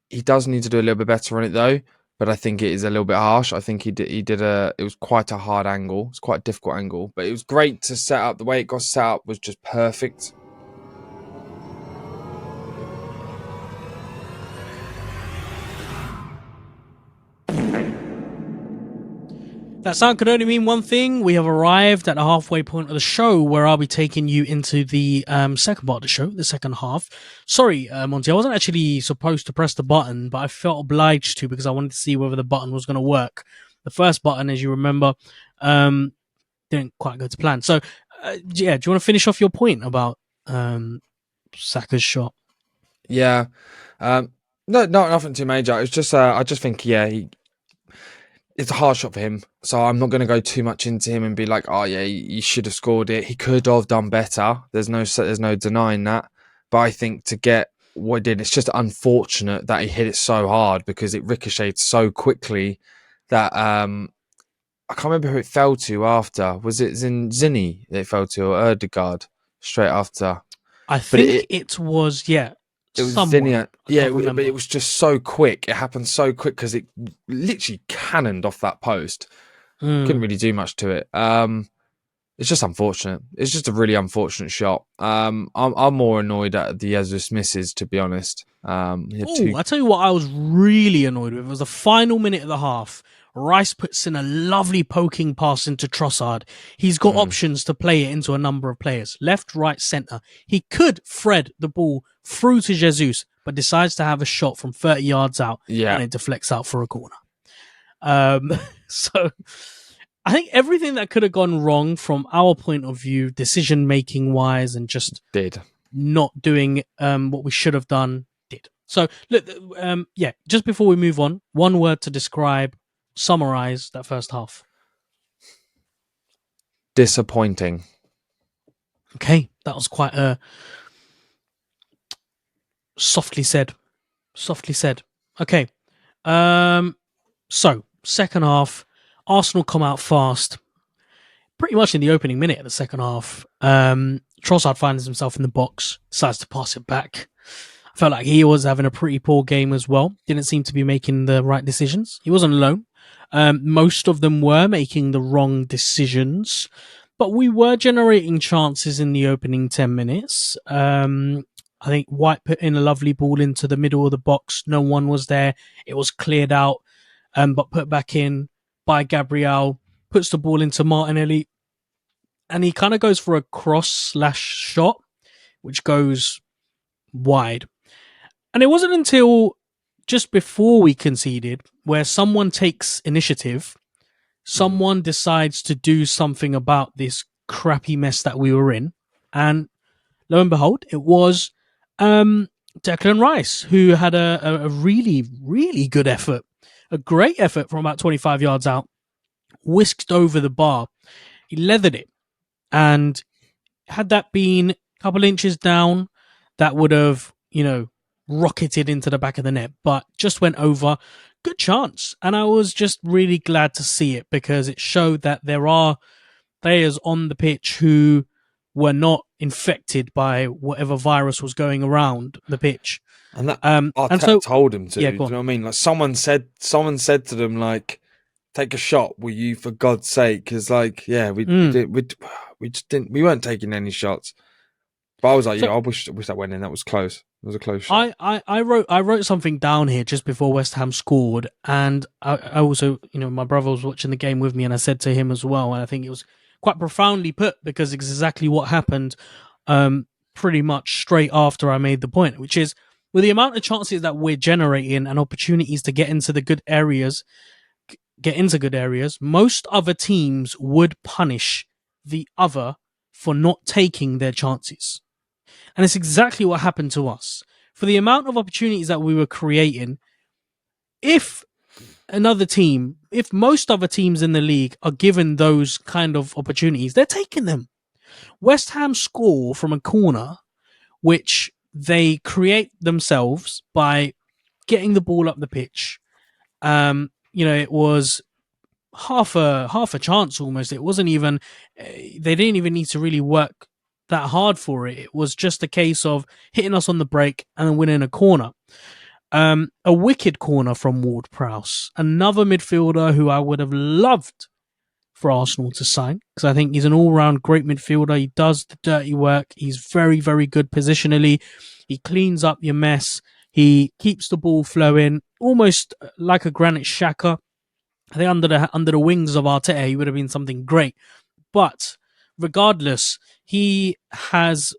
He does need to do a little bit better on it though, but I think it is a little bit harsh. I think it was quite a hard angle. It's quite a difficult angle, but it was great to set up. The way it got set up was just perfect. That sound could only mean one thing. We have arrived at the halfway point of the show where I'll be taking you into the second part of the show, the second half. Sorry, Monty, I wasn't actually supposed to press the button, but I felt obliged to because I wanted to see whether the button was going to work. The first button, as you remember, didn't quite go to plan. So, do you want to finish off your point about Saka's shot? Yeah. No, nothing too major. It's just, I just think, it's a hard shot for him, so I'm not going to go too much into him and be like, oh yeah, he should have scored it. He could have done better. There's no denying that. But I think to get what he did, it's just unfortunate that he hit it so hard because it ricocheted so quickly that I can't remember who it fell to after. Was it Zinni that it fell to or Odegaard straight after? I think it was, yeah. It was Zinni, but it was just so quick. It happened so quick because it literally cannoned off that post. Couldn't really do much to it. It's just unfortunate. It's just a really unfortunate shot. I'm more annoyed at the Jesus misses, to be honest. I tell you what, I was really annoyed with. It was the final minute of the half. Rice puts in a lovely poking pass into Trossard. He's got options to play it into a number of players. Left, right, centre. He could thread the ball through to Jesus, but decides to have a shot from 30 yards out and it deflects out for a corner. So I think everything that could have gone wrong from our point of view, decision-making wise, and just not doing what we should have done, did. So, look, just before we move on, one word to summarize that first half. Disappointing. Okay, that was quite softly said. Okay. So, second half, Arsenal come out fast. Pretty much in the opening minute of the second half. Trossard finds himself in the box, decides to pass it back. I felt like he was having a pretty poor game as well. Didn't seem to be making the right decisions. He wasn't alone. Most of them were making the wrong decisions, but we were generating chances in the opening 10 minutes. I think White put in a lovely ball into the middle of the box. No one was there. It was cleared out, but put back in by Gabriel. Puts the ball into Martinelli, and he kind of goes for a cross/shot, which goes wide. And it wasn't until just before we conceded, where someone takes initiative, someone decides to do something about this crappy mess that we were in, and lo and behold, it was Declan Rice, who had a really, really good effort, a great effort from about 25 yards out, whisked over the bar. He leathered it. And had that been a couple inches down, that would have, rocketed into the back of the net, but just went over. Good chance. And I was just really glad to see it because it showed that there are players on the pitch who were not infected by whatever virus was going around the pitch. And that Arteta told him to. Yeah, do you know what I mean? Like someone said to them, like, take a shot, will you, for God's sake? Because, like, yeah, we just didn't. We weren't taking any shots. But I was like, I wish that went in. That was close. It was a close shot. I wrote something down here just before West Ham scored, and I also, my brother was watching the game with me, and I said to him as well, and I think it was quite profoundly put because it's exactly what happened, pretty much straight after I made the point, which is with the amount of chances that we're generating and opportunities to get into good areas, most other teams would punish the other for not taking their chances. And it's exactly what happened to us. For the amount of opportunities that we were creating, if most other teams in the league are given those kind of opportunities, they're taking them. West Ham score from a corner, which they create themselves by getting the ball up the pitch. It was half a chance almost. It wasn't even, they didn't even need to really work that hard for it. It was just a case of hitting us on the break and then winning a corner. A wicked corner from Ward-Prowse, another midfielder who I would have loved for Arsenal to sign because I think he's an all-round great midfielder. He does the dirty work. He's very, very good positionally. He cleans up your mess. He keeps the ball flowing, almost like a Granit Xhaka. I think under the wings of Arteta, he would have been something great. But regardless, he has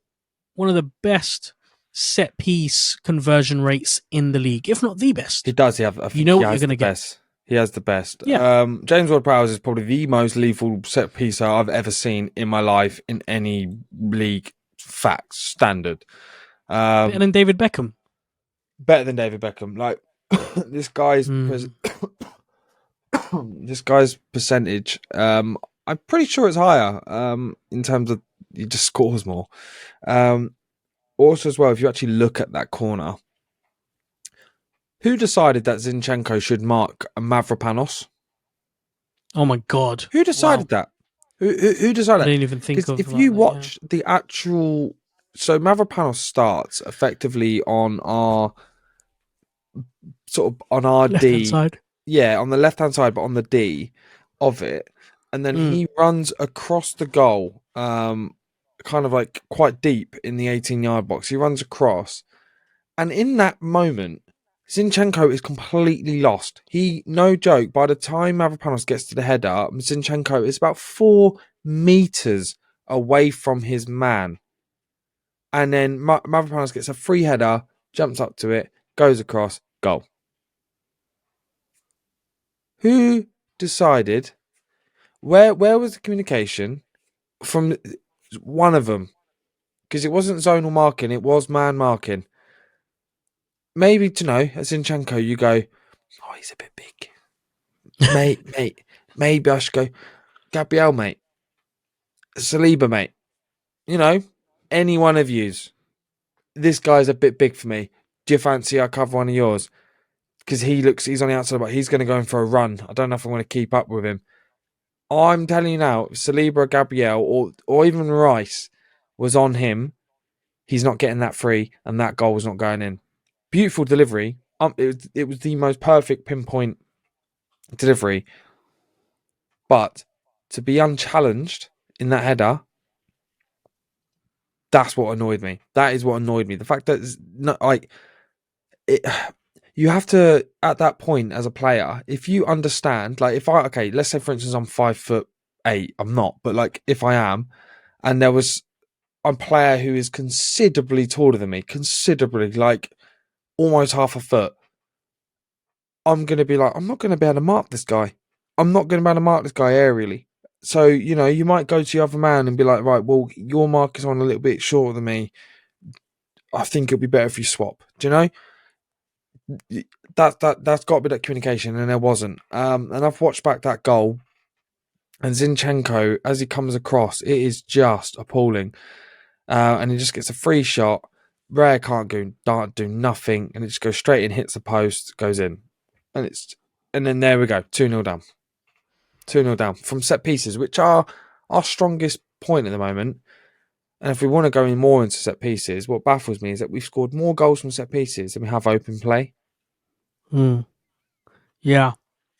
one of the best set piece conversion rates in the league, if not the best. He does. He has what you're going to get. He has the best. Yeah. James Ward-Prowse is probably the most lethal set piece I've ever seen in my life in any league standard. Better than David Beckham. Like this guy's this guy's percentage. I'm pretty sure it's higher. In terms of he just scores more. Also, as well, if you actually look at that corner, who decided that Zinchenko should mark Mavropanos? Oh my God! Who decided that? Who decided that? I didn't even think of. If you watch the actual, so Mavropanos starts effectively on our left-hand side. Yeah, on the left-hand side, but on the D of it, and then he runs across the goal, kind of like quite deep in the 18-yard box. He runs across, and in that moment, Zinchenko is completely lost. No joke, by the time Mavropanos gets to the header, Zinchenko is about 4 meters away from his man. And then Mavropanos gets a free header, jumps up to it, goes across, goal. Who decided? Where was the communication from one of them? Because it wasn't zonal marking, it was man marking. Maybe to know, as Zinchenko, you go, oh, he's a bit big. mate. Maybe I should go, Gabriel, mate. Saliba, mate. Any one of yous. This guy's a bit big for me. Do you fancy I cover one of yours? Because he's on the outside, but he's going to go in for a run. I don't know if I want to keep up with him. I'm telling you now, if Saliba or Gabriel or even Rice was on him, he's not getting that free and that goal was not going in. Beautiful delivery. It was the most perfect pinpoint delivery. But to be unchallenged in that header, that's what annoyed me. That is what annoyed me. The fact that it's not like it. You have to, at that point as a player, if you understand, like let's say for instance I'm 5'8", I'm not, but like if I am, and there was a player who is considerably taller than me, like almost half a foot, I'm going to be like, I'm not going to be able to mark this guy. I'm not going to be able to mark this guy aerially. So, you might go to the other man and be like, right, well, your mark is on a little bit shorter than me. I think it'd be better if you swap. Do you know? That's got to be that communication, and there wasn't. And I've watched back that goal, and Zinchenko, as he comes across, it is just appalling. And he just gets a free shot. Rare can't do nothing, and it just goes straight in, hits the post, goes in, and then there we go, 2-0 down. 2-0 down from set pieces, which are our strongest point at the moment. And if we want to go in more into set pieces, what baffles me is that we've scored more goals from set pieces than we have open play. Yeah,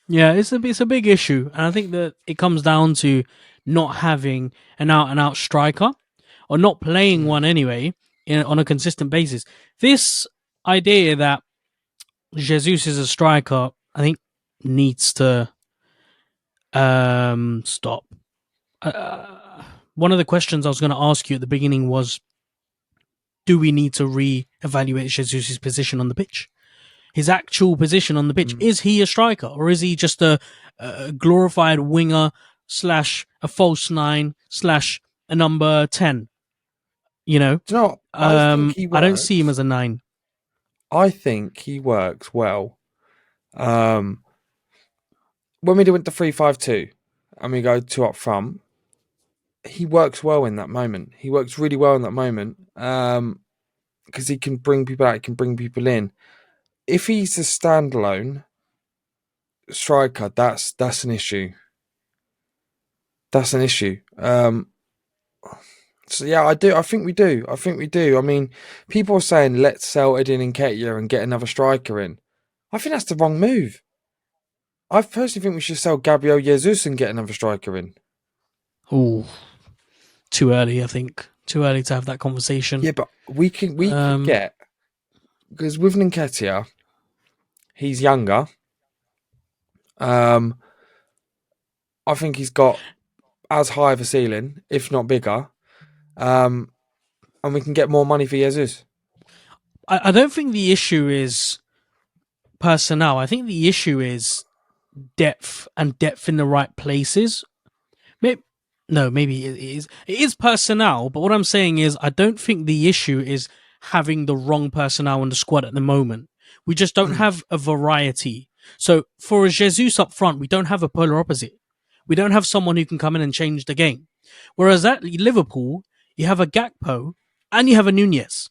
it's a big issue, and I think that it comes down to not having an out striker, or not playing one anyway on a consistent basis. This idea that Jesus is a striker, I think, needs to stop. One of the questions I was going to ask you at the beginning was, do we need to re-evaluate Jesus' position on the pitch? His actual position on the pitch. Is he a striker, or is he just a glorified winger / a false 9 / a number 10? Do you know what? I think he works. I don't see him as a 9. I think he works well. When we went to 3-5-2 and we go 2 up front, he works well in that moment. He works really well in that moment because he can bring people out, he can bring people in. If he's a standalone striker, that's an issue. That's an issue. So yeah, I think we do. I mean, people are saying let's sell Edin Nketiah and get another striker in. I think that's the wrong move. I personally think we should sell Gabriel Jesus and get another striker in. Oh, too early, I think. Too early to have that conversation. Yeah, but we can get, because with Nketiah, he's younger. I think he's got as high of a ceiling, if not bigger. And we can get more money for Jesus. I don't think the issue is personnel. I think the issue is depth, and depth in the right places. Maybe it is. It is personnel, but what I'm saying is I don't think the issue is having the wrong personnel in the squad at the moment. We just don't have a variety. So for a Jesus up front, we don't have a polar opposite. We don't have someone who can come in and change the game. Whereas at Liverpool, you have a Gakpo and you have a Nunez.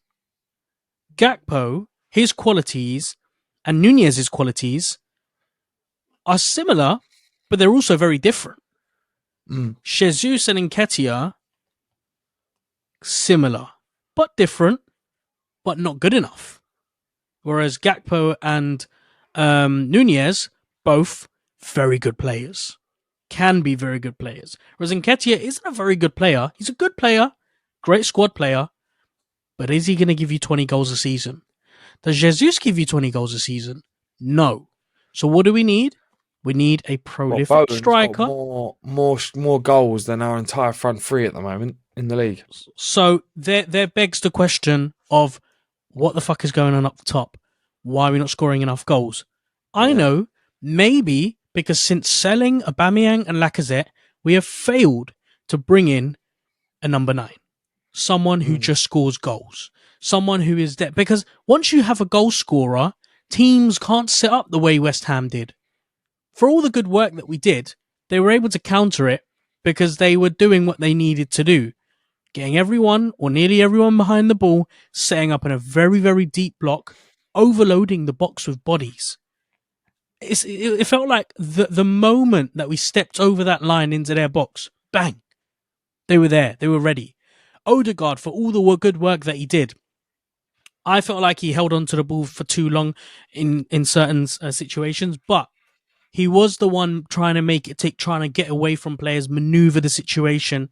Gakpo, his qualities, and Nunez's qualities are similar, but they're also very different. Jesus and Nketiah, similar, but different, but not good enough. Whereas Gakpo and Nunez, both very good players. Can be very good players. Whereas Nketiah isn't a very good player. He's a good player, great squad player, but is he going to give you 20 goals a season? Does Jesus give you 20 goals a season? No. So what do we need? We need a prolific striker. More goals than our entire front three at the moment in the league. So there begs the question of what the fuck is going on up the top? Why are we not scoring enough goals? I know, maybe because since selling Aubameyang and Lacazette, we have failed to bring in a number 9. Someone who just scores goals. Someone who is there. Because once you have a goal scorer, teams can't set up the way West Ham did. For all the good work that we did, they were able to counter it because they were doing what they needed to do. Getting everyone, or nearly everyone, behind the ball, setting up in a very, very deep block, overloading the box with bodies. It felt like the moment that we stepped over that line into their box, bang, they were there, they were ready. Odegaard, for all the good work that he did, I felt like he held on to the ball for too long in certain situations, but he was the one trying to make it tick, trying to get away from players, maneuver the situation.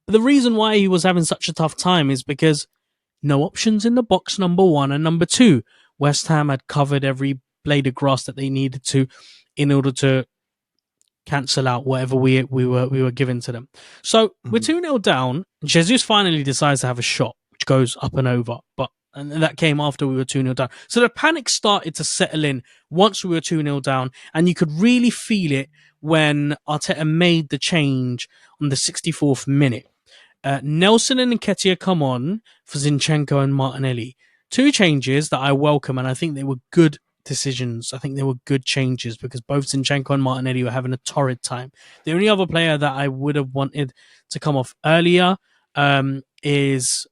But the reason why he was having such a tough time is because no options in the box, number 1, and number 2, West Ham had covered every blade of grass that they needed to in order to cancel out whatever we were giving to them. So we're 2-0 down. Jesus finally decides to have a shot, which goes up and over. But And that came after we were 2-0 down. So the panic started to settle in once we were 2-0 down. And you could really feel it when Arteta made the change on the 64th minute. Nelson and Nketiah come on for Zinchenko and Martinelli. Two changes that I welcome, and I think they were good decisions. I think they were good changes because both Zinchenko and Martinelli were having a torrid time. The only other player that I would have wanted to come off earlier is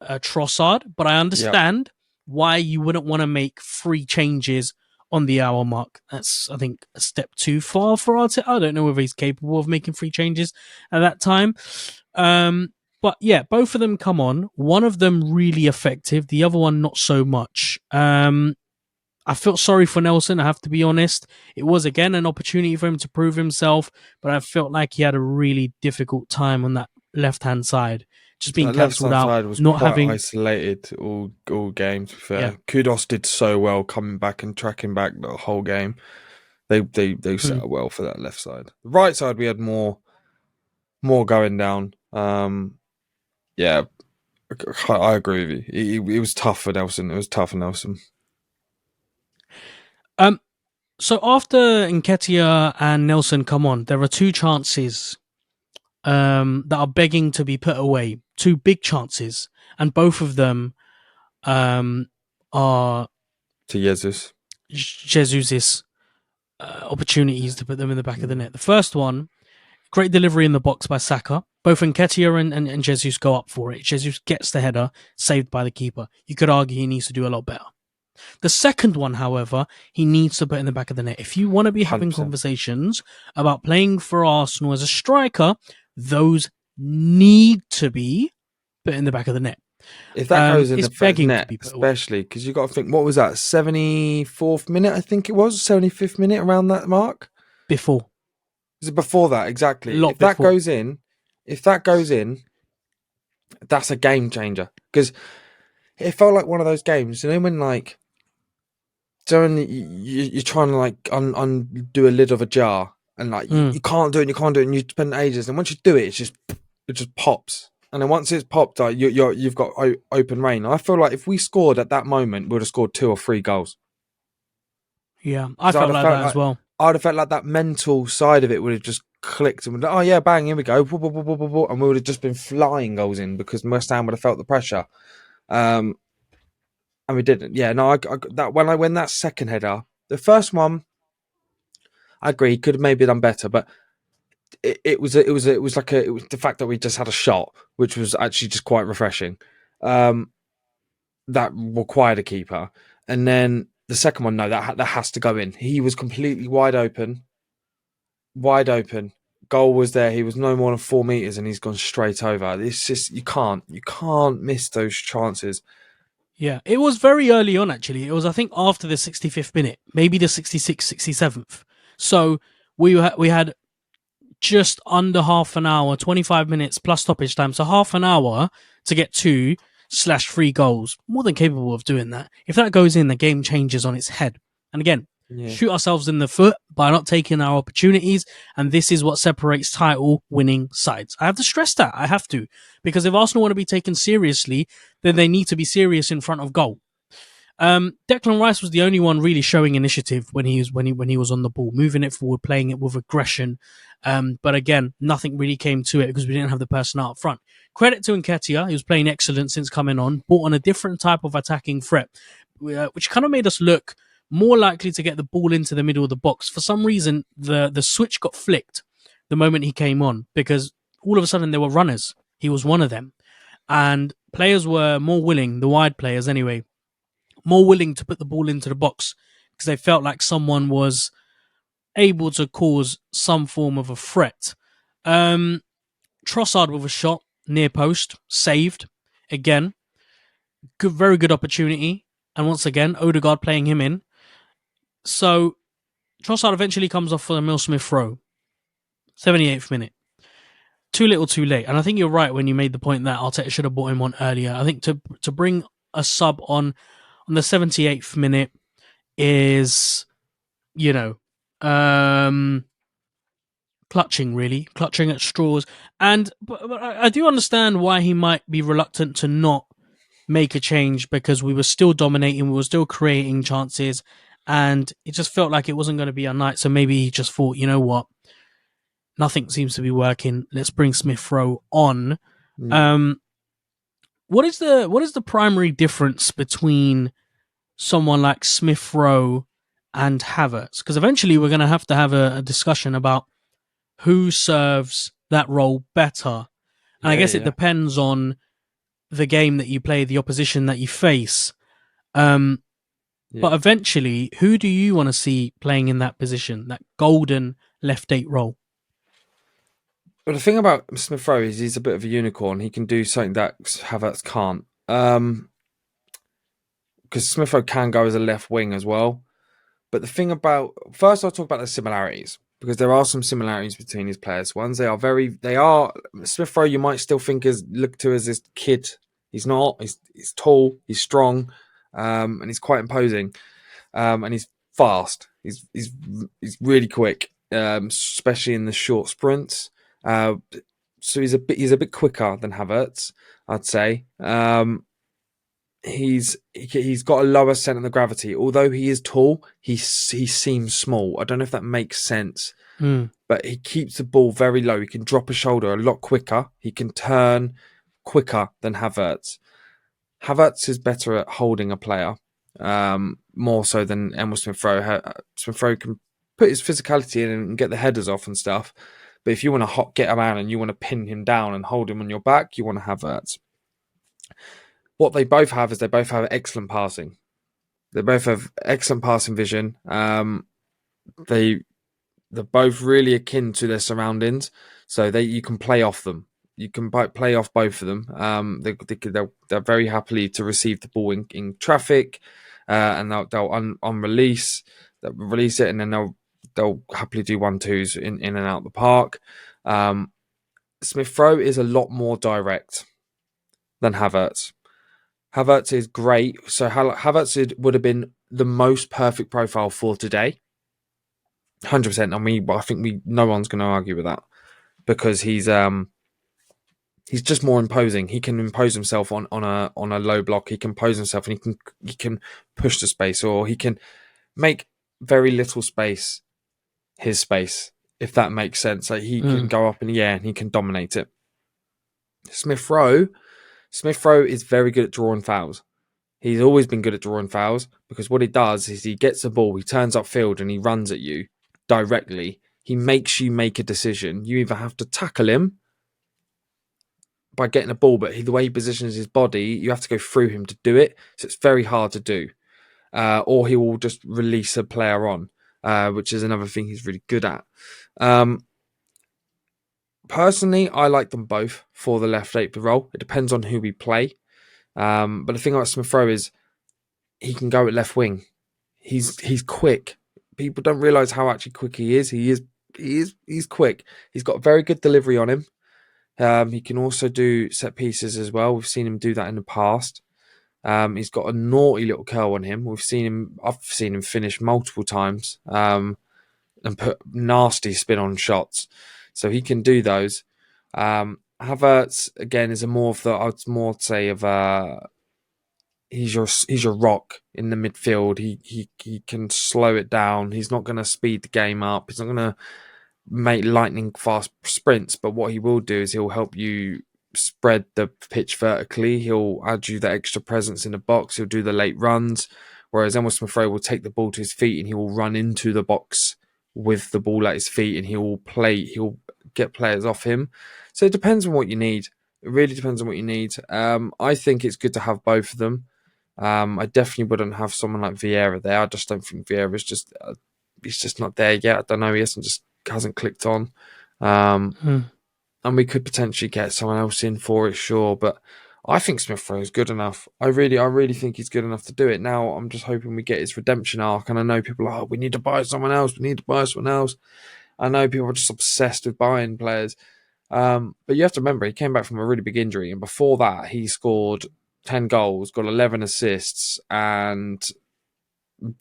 Trossard, but I understand why you wouldn't want to make 3 changes on the hour mark. That's, I think, a step too far for Arteta. I don't know whether he's capable of making 3 changes at that time. But yeah, both of them come on. One of them really effective, the other one not so much. I felt sorry for Nelson, I have to be honest. It was, again, an opportunity for him to prove himself, but I felt like he had a really difficult time on that left-hand side. Just being cancelled out. Side was not quite having isolated all games, to be fair. Yeah. Kudos did so well coming back and tracking back the whole game. They set up well for that left side. The right side, we had more going down. Yeah, I agree with you. It was tough for Nelson. So after Nketiah and Nelson come on, there are 2 chances that are begging to be put away. 2 big chances, and both of them are To Jesus's opportunities to put them in the back of the net. The first one, great delivery in the box by Saka. Both Nketiah and Jesus go up for it. Jesus gets the header, saved by the keeper. You could argue he needs to do a lot better. The second one, however, he needs to put in the back of the net. If you want to be having 100%. conversations about playing for Arsenal as a striker, those need to be put in the back of the net. If that goes in the back of the net, to be put especially because you got to think, what was that? 74th minute, I think it was 75th minute, around that mark. Before. Is it before that? Exactly. If that goes in, that's a game changer. Because it felt like one of those games, you know, when like, you're trying to like undo a lid of a jar, and like you can't do it, and you spend ages, and once you do it, it just pops, and then once it's popped, you've got open reign. I feel like if we scored at that moment, we would have scored 2 or 3 goals. Yeah, I felt like that as well. I'd have felt like that mental side of it would have just clicked, and oh yeah, bang, here we go, and we would have just been flying goals in because West Ham would have felt the pressure. And we didn't. Yeah, no, I that when that second header, the first one, I agree, could have maybe done better, but it was the fact that we just had a shot, which was actually just quite refreshing. That required a keeper, and then the second one, no, that has to go in. He was completely wide open. Goal was there. He was no more than 4 meters, and he's gone straight over. It's just you can't miss those chances. Yeah, it was very early on, actually. It was, I think, after the 65th minute, maybe the 66th, 67th. So we had just under half an hour, 25 minutes plus stoppage time. So half an hour to get 2/3 goals. More than capable of doing that. If that goes in, the game changes on its head. And again, shoot ourselves in the foot by not taking our opportunities. And this is what separates title-winning sides. I have to stress that. I have to. Because if Arsenal want to be taken seriously, then they need to be serious in front of goal. Declan Rice was the only one really showing initiative when he was on the ball, moving it forward, playing it with aggression. But again, nothing really came to it because we didn't have the personnel up front. Credit to Nketiah, he was playing excellent since coming on, brought on a different type of attacking threat, which kind of made us look more likely to get the ball into the middle of the box. For some reason, the switch got flicked the moment he came on because all of a sudden there were runners. He was one of them. And players were more willing, the wide players anyway, more willing to put the ball into the box because they felt like someone was able to cause some form of a threat. Trossard with a shot, near post, saved. Again, very good opportunity. And once again, Odegaard playing him in. So Trossard eventually comes off for Emile Smith-Rowe. 78th minute. Too little, too late. And I think you're right when you made the point that Arteta should have brought him on earlier. I think to bring a sub on the 78th minute is, clutching at straws. And but I do understand why he might be reluctant to not make a change because we were still dominating, we were still creating chances, and it just felt like it wasn't going to be our night. So maybe he just thought, you know what, nothing seems to be working. Let's bring Smith Rowe on. What is the primary difference between someone like Smith Rowe and Havertz? Because eventually we're going to have a discussion about who serves that role better. And I guess it depends on the game that you play, the opposition that you face. But eventually, who do you want to see playing in that position, that golden left 8 role? Well, the thing about Smith Rowe is he's a bit of a unicorn. He can do something that Havertz can't. Because Smith Rowe can go as a left wing as well. But the thing about... First, I'll talk about the similarities. Because there are some similarities between these players. Ones, they are... Smith Rowe, you might still think look to as this kid. He's not. He's tall. He's strong. And he's quite imposing. And he's fast. He's really quick. Especially in the short sprints. So he's a bit quicker than Havertz, I'd say. He's got a lower centre of gravity. Although he is tall, he seems small. I don't know if that makes sense, but he keeps the ball very low. He can drop a shoulder a lot quicker. He can turn quicker than Havertz. Havertz is better at holding a player, more so than Emile Smith Rowe. Smith Rowe can put his physicality in and get the headers off and stuff. But if you want to get him out and you want to pin him down and hold him on your back, you want to have Havertz. What they both have is they both have excellent passing. They both have excellent passing vision. They're both really akin to their surroundings, so you can play off them. You can play off both of them. They're very happily to receive the ball in traffic, and they'll release it, and then they'll happily do 1-2s in and out the park. Smith Rowe is a lot more direct than Havertz. Havertz is great. So Havertz would have been the most perfect profile for today. 100%. I think no one's going to argue with that because he's just more imposing. He can impose himself on a low block. He can pose himself and he can push the space, or he can make very little space his space, if that makes sense. Like he can go up in the air and he can dominate it. Smith Rowe is very good at drawing fouls. He's always been good at drawing fouls because what he does is he gets the ball, he turns upfield and he runs at you directly. He makes you make a decision. You either have to tackle him by getting the ball, but the way he positions his body, you have to go through him to do it. So it's very hard to do. Or he will just release a player on, which is another thing he's really good at. Personally, I like them both for the left 8 role. It depends on who we play. But the thing about Smith Rowe is he can go at left wing. He's quick. People don't realise how actually quick he is. He's quick. He's got very good delivery on him. He can also do set pieces as well. We've seen him do that in the past. He's got a naughty little curl on him. I've seen him finish multiple times and put nasty spin on shots. So he can do those. Havertz again is he's your rock in the midfield. He can slow it down. He's not going to speed the game up. He's not going to make lightning fast sprints. But what he will do is he'll help you spread the pitch vertically. He'll add you that extra presence in the box. He'll do the late runs. Whereas Emile Smith Rowe will take the ball to his feet and he will run into the box with the ball at his feet and he'll get players off him. So it depends on what you need. It really depends on what you need. I think it's good to have both of them. I definitely wouldn't have someone like Vieira there. I just don't think Vieira's he's just not there yet. I don't know. He hasn't clicked on. And we could potentially get someone else in for it, sure. But I think Smith Rowe is good enough. I really think he's good enough to do it. Now I'm just hoping we get his redemption arc. And I know people are, we need to buy someone else. I know people are just obsessed with buying players. But you have to remember, he came back from a really big injury. And before that, he scored 10 goals, got 11 assists, and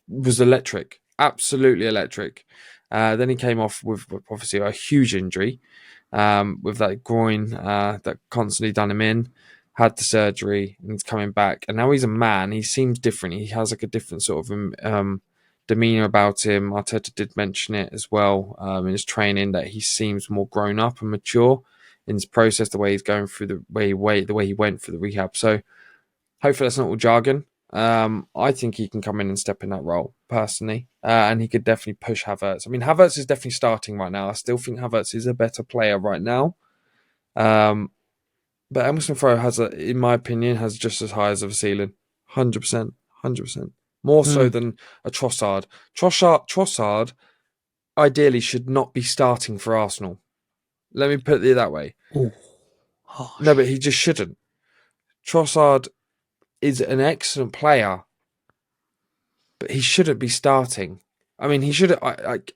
was electric. Absolutely electric. Then he came off with obviously a huge injury with that groin that constantly done him in. had the surgery and he's coming back, and now he's a man. He seems different. He has like a different sort of demeanor about him. Arteta did mention it as well in his training, that he seems more grown up and mature in his process, the way he's going through the way he went through the rehab. So hopefully that's not all jargon. I think he can come in and step in that role personally, and he could definitely push Havertz. I mean, Havertz is definitely starting right now. I still think Havertz is a better player right now. But Emile Smith-Rowe in my opinion, has just as high as of a ceiling. 100%. 100%. More so than a Trossard. Trossard ideally should not be starting for Arsenal. Let me put it that way. Ooh, no, but he just shouldn't. Trossard is an excellent player, but he shouldn't be starting. I mean, he should.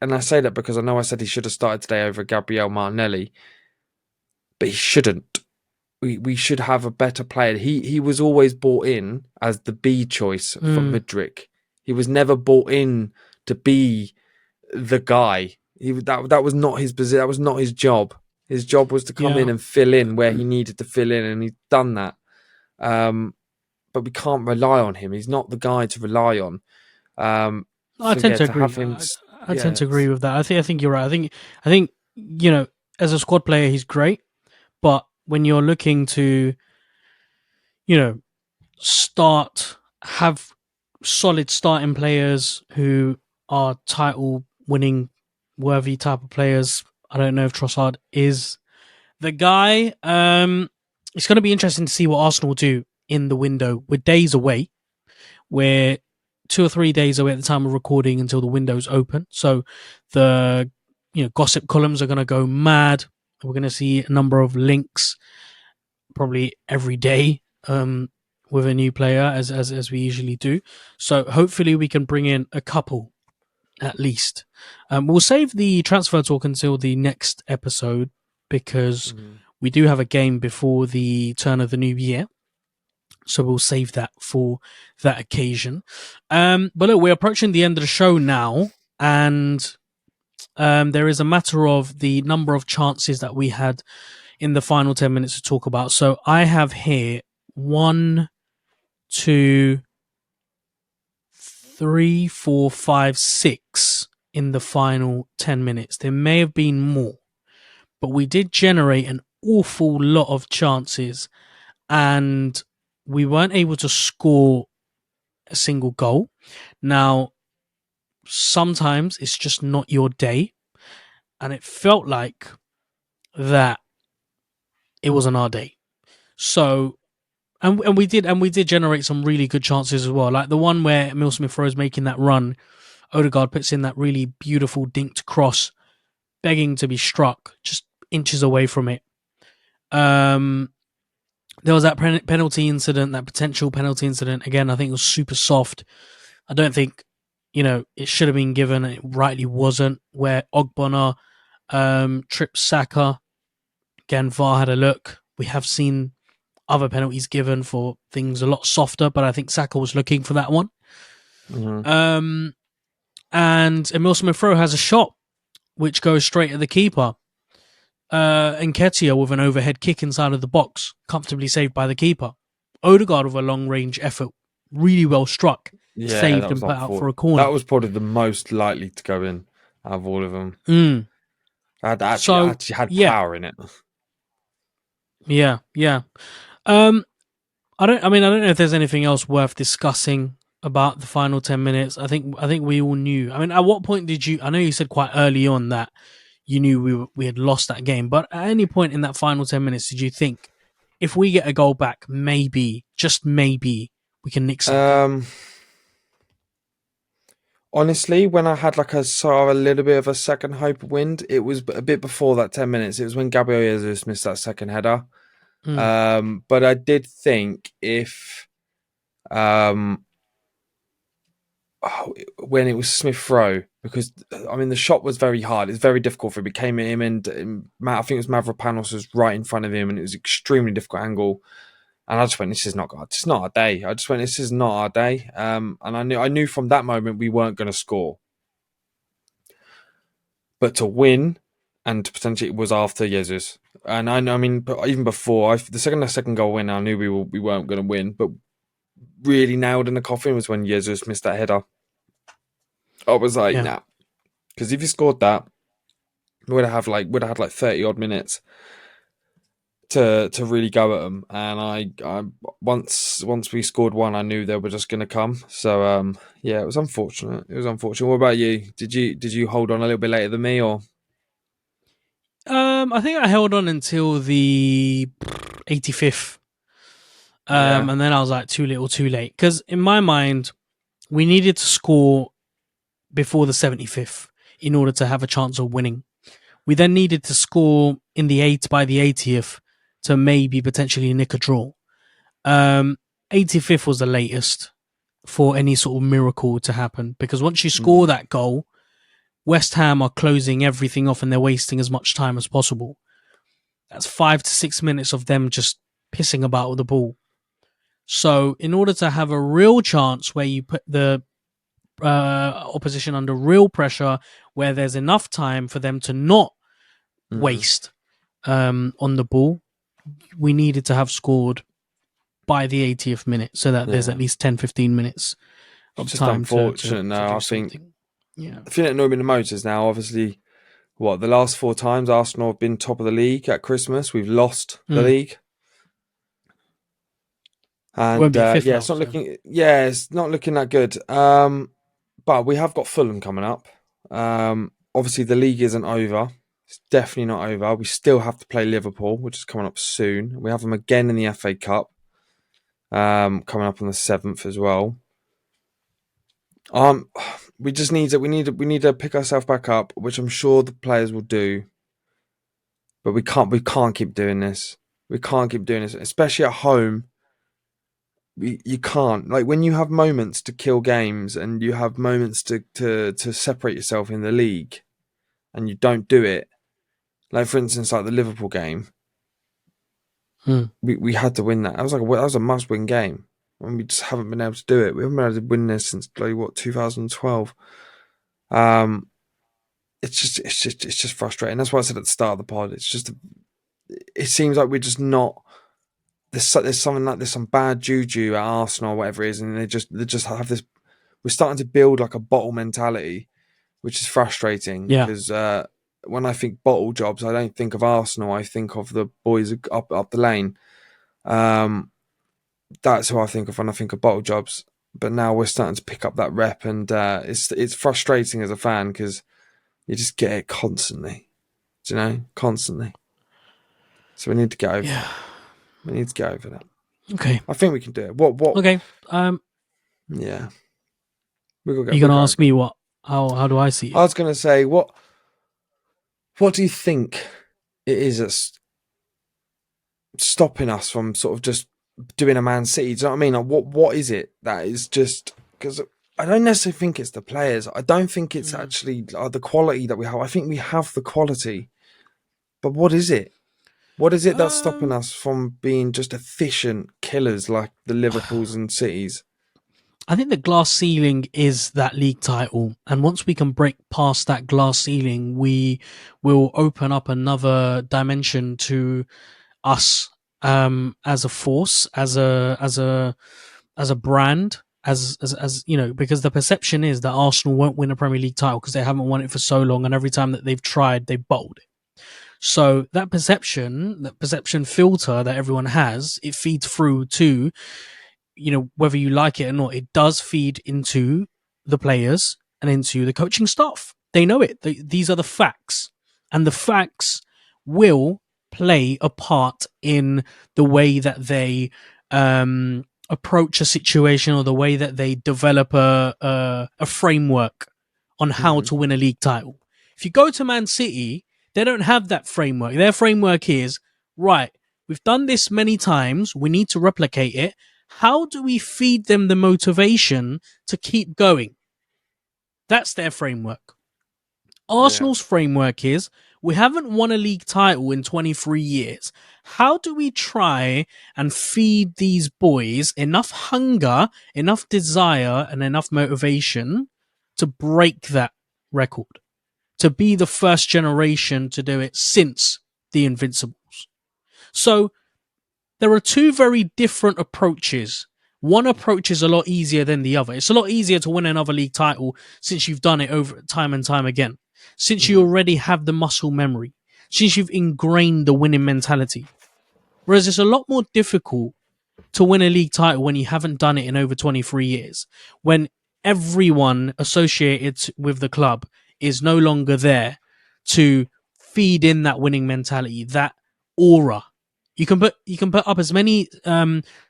And I say that because I know I said he should have started today over Gabriel Martinelli, but he shouldn't. We should have a better player. He was always brought in as the B choice for Mudryk. He was never brought in to be the guy. That was not his position. That was not his job. His job was to come in and fill in where he needed to fill in, and he's done that. But we can't rely on him. He's not the guy to rely on. I tend to agree. I tend to agree with that. I think you're right. I think as a squad player, he's great, but when you're looking to, have solid starting players who are title-winning worthy type of players, I don't know if Trossard is the guy. It's going to be interesting to see what Arsenal do in the window. We're days away. We're 2 or 3 days away at the time of recording until the window's open. So the gossip columns are going to go mad. We're going to see a number of links probably every day with a new player as we usually do. So hopefully we can bring in a couple at least. We'll save the transfer talk until the next episode because we do have a game before the turn of the new year. So we'll save that for that occasion. But look, we're approaching the end of the show now, and there is a matter of the number of chances that we had in the final 10 minutes to talk about. So I have here 1, 2, 3, 4, 5, 6 in the final 10 minutes. There may have been more, but we did generate an awful lot of chances, and we weren't able to score a single goal. Now, sometimes it's just not your day, and it felt like that it wasn't our day. So, and we did generate some really good chances as well, like the one where Emile Smith-Rowe is making that run. Odegaard puts in that really beautiful dinked cross, begging to be struck, just inches away from it. There was that penalty incident, that potential penalty incident. Again, I think it was super soft. I don't think, it should have been given. It rightly wasn't. Where Ogbonna tripped Saka. Again, VAR had a look. We have seen other penalties given for things a lot softer, but I think Saka was looking for that one. And Emile Smith-Rowe has a shot which goes straight at the keeper. Nketiah with an overhead kick inside of the box, comfortably saved by the keeper. Odegaard with a long-range effort, really well struck, saved and put out for a corner. That was probably the most likely to go in out of all of them. Actually had power in it. Yeah. I don't know if there's anything else worth discussing about the final 10 minutes. I think we all knew. I mean, at what point did you? I know you said quite early on that you knew we had lost that game, but at any point in that final 10 minutes, did you think if we get a goal back, maybe, just maybe, we can nick something? Honestly, when I had a little bit of a second hope wind, it was a bit before that 10 minutes. It was when Gabriel Jesus missed that second header. But I did think if when it was Smith-Rowe, because I mean the shot was very hard. It's very difficult for him. It came at him, and I think it was Mavropanos was right in front of him, and it was an extremely difficult angle. And I just went, this is not God. It's not our day. I just went, this is not our day. And I knew from that moment we weren't going to score. But to win, and potentially it was after Jesus. And I know, I mean, but even before the second goal win, I knew we weren't going to win. But really nailed in the coffin was when Jesus missed that header. I was like, Yeah. nah, because if you scored that, we would have had like 30 odd minutes to really go at them. And I once we scored one, I knew they were just going to come. So yeah, it was unfortunate. What about you? Did you hold on a little bit later than me, or? I think I held on until the 85th. Yeah. And then I was like, too little, too late. Because in my mind, we needed to score before the 75th in order to have a chance of winning. We then needed to score in by the 80th to maybe potentially nick a draw. 85th was the latest for any sort of miracle to happen, because once you score that goal, West Ham are closing everything off and they're wasting as much time as possible. That's 5 to 6 minutes of them just pissing about with the ball. So in order to have a real chance where you put the opposition under real pressure, where there's enough time for them to not waste on the ball, we needed to have scored by the 80th minute so that there's at least 10-15 minutes of just time unfortunate to now. do I think something. Yeah. the thing that annoyed me the most is now, obviously, the last 4 times Arsenal have been top of the league at Christmas, we've lost the league. And Won't be fifth now, it's not looking that good. But we have got Fulham coming up. Obviously the league isn't over. It's definitely not over. We still have to play Liverpool, which is coming up soon. We have them again in the FA Cup, coming up on the 7th as well. We just need to pick ourselves back up, which I'm sure the players will do. But we can't keep doing this. We can't keep doing this, especially at home. You can't, like, when you have moments to kill games and you have moments to separate yourself in the league, and you don't do it. Like, for instance, like the Liverpool game, we had to win that. That was a must-win game, and we just haven't been able to do it. We haven't been able to win this since 2012. It's just frustrating. That's why I said at the start of the pod. It seems like we're just not. There's some bad juju at Arsenal or whatever it is, and they just have this. We're starting to build like a bottle mentality, which is frustrating. Yeah. Because when I think bottle jobs, I don't think of Arsenal. I think of the boys up the lane. That's who I think of when I think of bottle jobs. But now we're starting to pick up that rep, and it's frustrating as a fan because you just get it constantly. Do you know? Constantly. So we need to get over that. We need to get over that. Okay. I think we can do it. What? Okay. Yeah. You're going to ask me what? How do I see it? I was going to say, what do you think it is that's stopping us from sort of just doing a Man City? Do you know what I mean? Like, what is it that is just... Because I don't necessarily think it's the players. I don't think it's actually the quality that we have. I think we have the quality. But what is it? What is it that's stopping us from being just efficient killers like the Liverpools and Cities? I think the glass ceiling is that league title. And once we can break past that glass ceiling, we will open up another dimension to us as a force, as a brand, as you know, because the perception is that Arsenal won't win a Premier League title because they haven't won it for so long, and every time that they've tried, they've bottled it. So that perception filter that everyone has, it feeds through to, you know, whether you like it or not, it does feed into the players and into the coaching staff. They know it. These are the facts, and the facts will play a part in the way that they approach a situation, or the way that they develop a framework on how to win a league title. If you go to Man City, they don't have that framework. Their framework is, right, we've done this many times, we need to replicate it. How do we feed them the motivation to keep going? That's their framework. Arsenal's framework is, we haven't won a league title in 23 years. How do we try and feed these boys enough hunger, enough desire, and enough motivation to break that record? To be the first generation to do it since the Invincibles. So there are two very different approaches. One approach is a lot easier than the other. It's a lot easier to win another league title since you've done it over time and time again. Since you already have the muscle memory. Since you've ingrained the winning mentality. Whereas it's a lot more difficult to win a league title when you haven't done it in over 23 years. When everyone associated with the club is no longer there to feed in that winning mentality, that aura. You can put up as many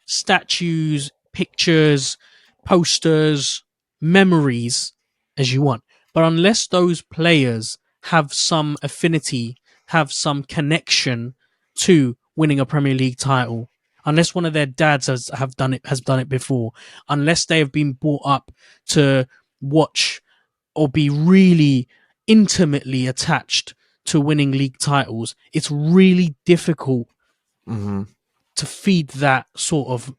statues, pictures, posters, memories as you want. But unless those players have some affinity, have some connection to winning a Premier League title, unless one of their dads has done it before, unless they have been brought up to watch or be really intimately attached to winning league titles, it's really difficult to feed that sort of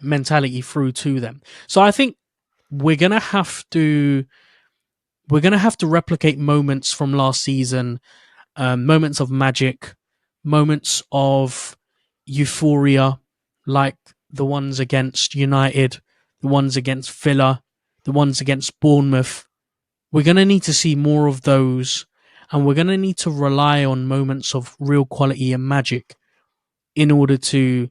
mentality through to them. So I think we're gonna have to replicate moments from last season, moments of magic, moments of euphoria, like the ones against United, the ones against Villa, the ones against Bournemouth. We're going to need to see more of those, and we're going to need to rely on moments of real quality and magic in order to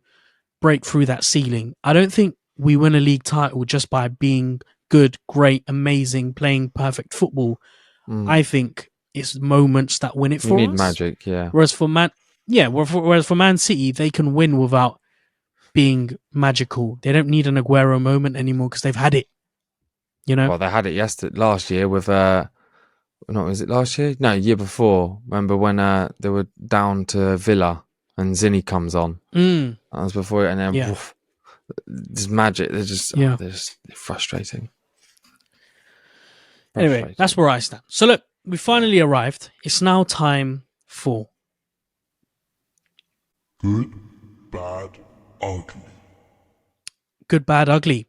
break through that ceiling. I don't think we win a league title just by being good, great, amazing, playing perfect football. I think it's moments that win it for us. You need magic, yeah. Whereas for Man City, they can win without being magical. They don't need an Aguero moment anymore because they've had it. You know? Well, they had it last year with was it last year? No, year before. Remember when they were down to Villa and Zinni comes on? That was before it, and then woof, this magic. They're just frustrating. Anyway, that's where I stand. So look, we finally arrived. It's now time for Good, bad, ugly. Good, bad, ugly.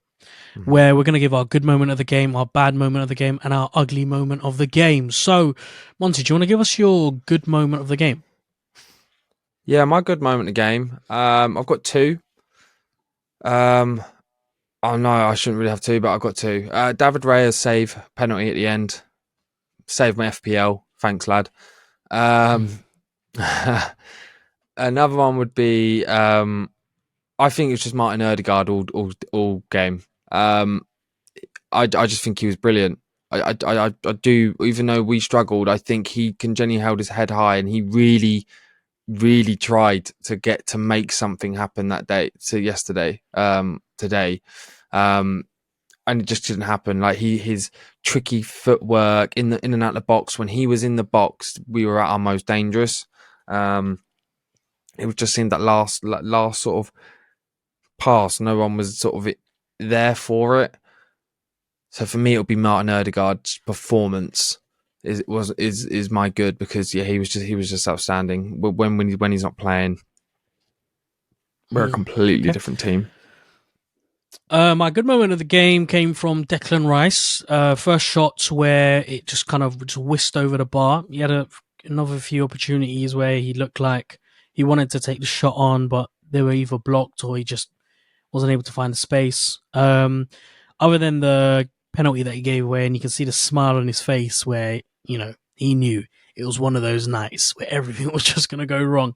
Where we're going to give our good moment of the game, our bad moment of the game, and our ugly moment of the game. So, Monty, do you want to give us your good moment of the game? Yeah, my good moment of the game. I've got two. Oh no, I shouldn't really have two, but I've got two. David Raya's save penalty at the end. Saved my FPL. Thanks, lad. Another one would be I think it's just Martin Ødegaard all game. I just think he was brilliant. I do, even though we struggled, I think he can genuinely held his head high, and he really, really tried to make something happen that day. So today, and it just didn't happen. Like his tricky footwork in and out of the box. When he was in the box, we were at our most dangerous. It just seemed that last sort of pass, no one was sort of there for it. So for me, it'll be Martin Ødegaard's performance is my good, because he was just outstanding. When he's not playing, we're a completely different team. My good moment of the game came from Declan Rice. First shot where it just kind of just whisked over the bar. He had another few opportunities where he looked like he wanted to take the shot on, but they were either blocked or he just wasn't able to find the space. Other than the penalty that he gave away, and you can see the smile on his face where, he knew it was one of those nights where everything was just going to go wrong.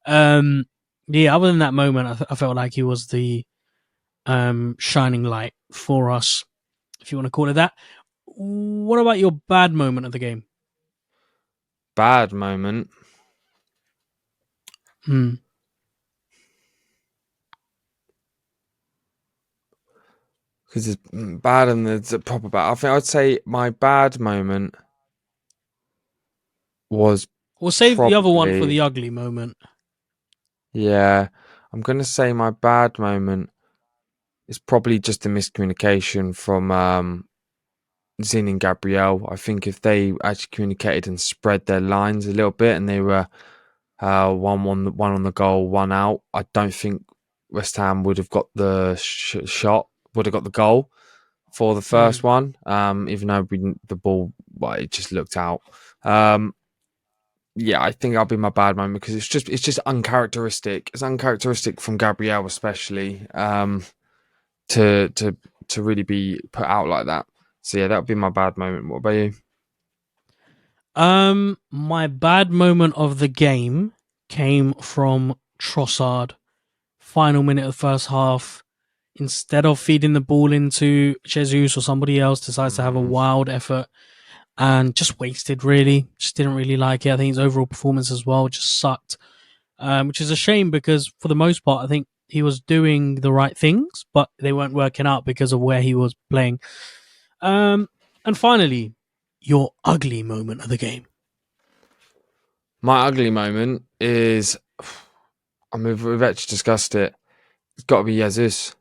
Other than that moment, I felt like he was the shining light for us, if you want to call it that. What about your bad moment of the game? Bad moment? Because it's bad and it's a proper bad. I think I'd say my bad moment was. We'll save the other one for the ugly moment. Yeah, I'm going to say my bad moment is probably just a miscommunication from Zin and Gabriel. I think if they actually communicated and spread their lines a little bit, and they were one on the goal, one out, I don't think West Ham would have got the shot, would have got the goal for the first one, even though the ball, it just looked out. yeah, I think that'll be my bad moment because it's just uncharacteristic. It's uncharacteristic from Gabriel, especially to really be put out like that. So yeah, that would be my bad moment. What about you? My bad moment of the game came from Trossard. Final minute of the first half. Instead of feeding the ball into Jesus or somebody else, decides to have a wild effort and just wasted, really. Just didn't really like it. I think his overall performance as well just sucked, which is a shame because for the most part, I think he was doing the right things, but they weren't working out because of where he was playing. And finally, your ugly moment of the game. My ugly moment is, I mean, we've actually discussed it. It's got to be Jesus.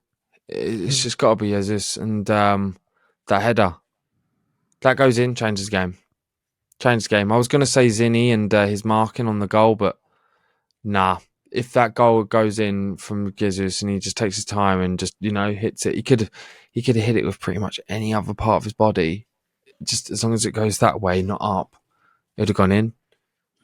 It's just got to be Jesus. And that header, that goes in, changes the game. Changes the game. I was going to say Zinni and his marking on the goal, but nah. If that goal goes in from Jesus and he just takes his time and just, hits it, he could have hit it with pretty much any other part of his body. Just as long as it goes that way, not up, it would have gone in.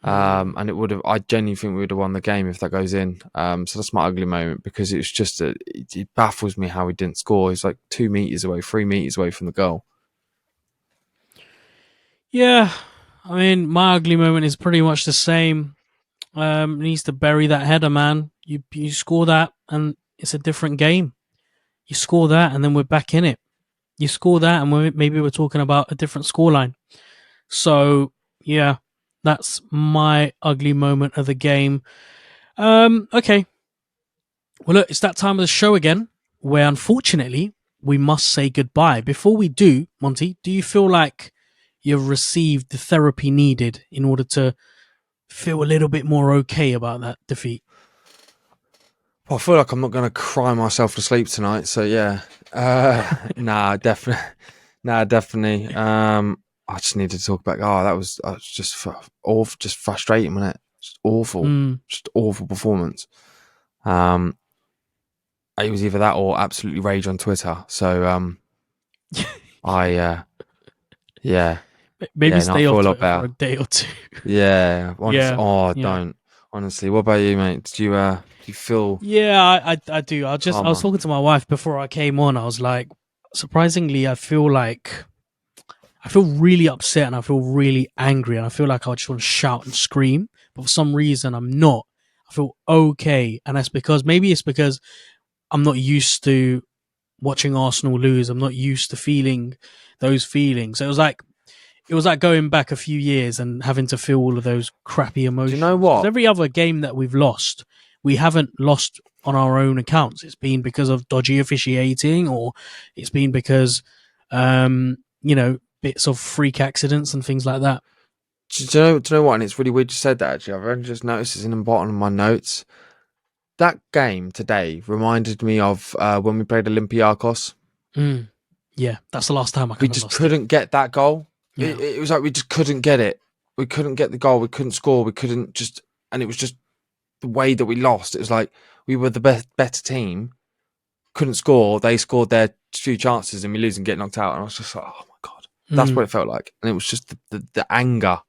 And it would have. I genuinely think we would have won the game if that goes in. So that's my ugly moment because it's just it baffles me how he didn't score. He's like 2 meters away, 3 meters away from the goal. Yeah, I mean, my ugly moment is pretty much the same. Needs to bury that header, man. You score that, and it's a different game. You score that, and then we're back in it. You score that, and maybe we're talking about a different scoreline. So yeah, that's my ugly moment of the game. Okay. Well, look, it's that time of the show again, where unfortunately we must say goodbye. Before we do, Monty, do you feel like you've received the therapy needed in order to feel a little bit more okay about that defeat? Well, I feel like I'm not going to cry myself to sleep tonight. So yeah, nah, definitely, definitely. I just need to talk about. That was just awful, just frustrating, wasn't it? Just awful, just awful performance. It was either that or absolutely rage on Twitter. So yeah. Maybe stay off a Twitter lot better for a day or two. Yeah. Honestly, Yeah. don't. Honestly, what about you, mate? Do you feel? Yeah, I do. I was talking to my wife before I came on. I was like, surprisingly, I feel really upset and I feel really angry and I feel like I just want to shout and scream. But for some reason, I'm not. I feel okay, and that's because I'm not used to watching Arsenal lose. I'm not used to feeling those feelings. So it was like going back a few years and having to feel all of those crappy emotions. Do you know what? Because every other game that we've lost, we haven't lost on our own accounts. It's been because of dodgy officiating, or it's been because, bits of freak accidents and things like that. Do you know what? And it's really weird you said that, actually. I've only just noticed it's in the bottom of my notes. That game today reminded me of when we played Olympiacos. Yeah, that's the last time we just couldn't get that goal. Yeah. It was like we just couldn't get it. We couldn't get the goal. We couldn't score. We couldn't just... And it was just the way that we lost. It was like we were the better team. Couldn't score. They scored their few chances and we lose and get knocked out. And I was just like, oh my God. That's what it felt like. And it was just the anger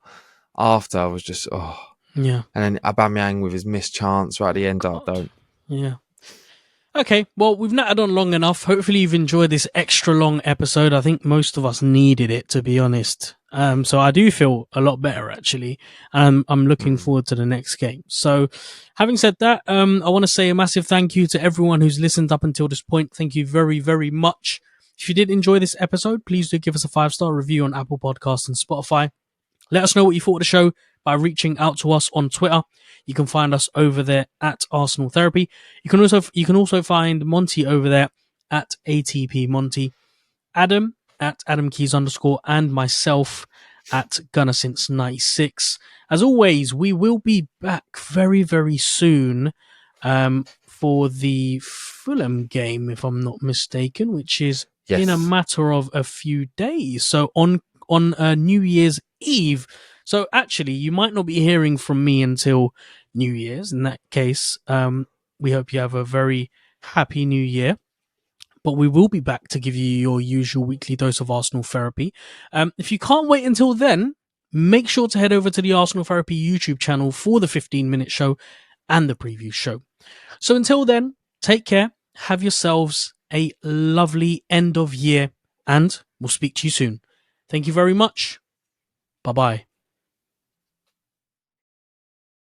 after. I was just, oh. Yeah. And then Aubameyang with his missed chance right at the end. I don't. Yeah. Okay, well, we've nattered on long enough. Hopefully you've enjoyed this extra long episode. I think most of us needed it, to be honest. So I do feel a lot better, actually. I'm looking forward to the next game. So having said that, I want to say a massive thank you to everyone who's listened up until this point. Thank you very, very much. If you did enjoy this episode, please do give us a 5-star review on Apple Podcasts and Spotify. Let us know what you thought of the show by reaching out to us on Twitter. You can find us over there at Arsenal Therapy. You can also find Monty over there at ATP Monty, Adam at AdamKeys_, and myself at Gunner since 96. As always, we will be back very, very soon for the Fulham game, if I'm not mistaken, which is in a matter of a few days. So on New Year's Eve. So actually, you might not be hearing from me until New Year's. In that case, we hope you have a very happy New Year. But we will be back to give you your usual weekly dose of Arsenal therapy. If you can't wait until then, make sure to head over to the Arsenal Therapy YouTube channel for the 15-minute show and the preview show. So until then, take care, have yourselves a lovely end of year, and we'll speak to you soon. Thank you very much. Bye-bye.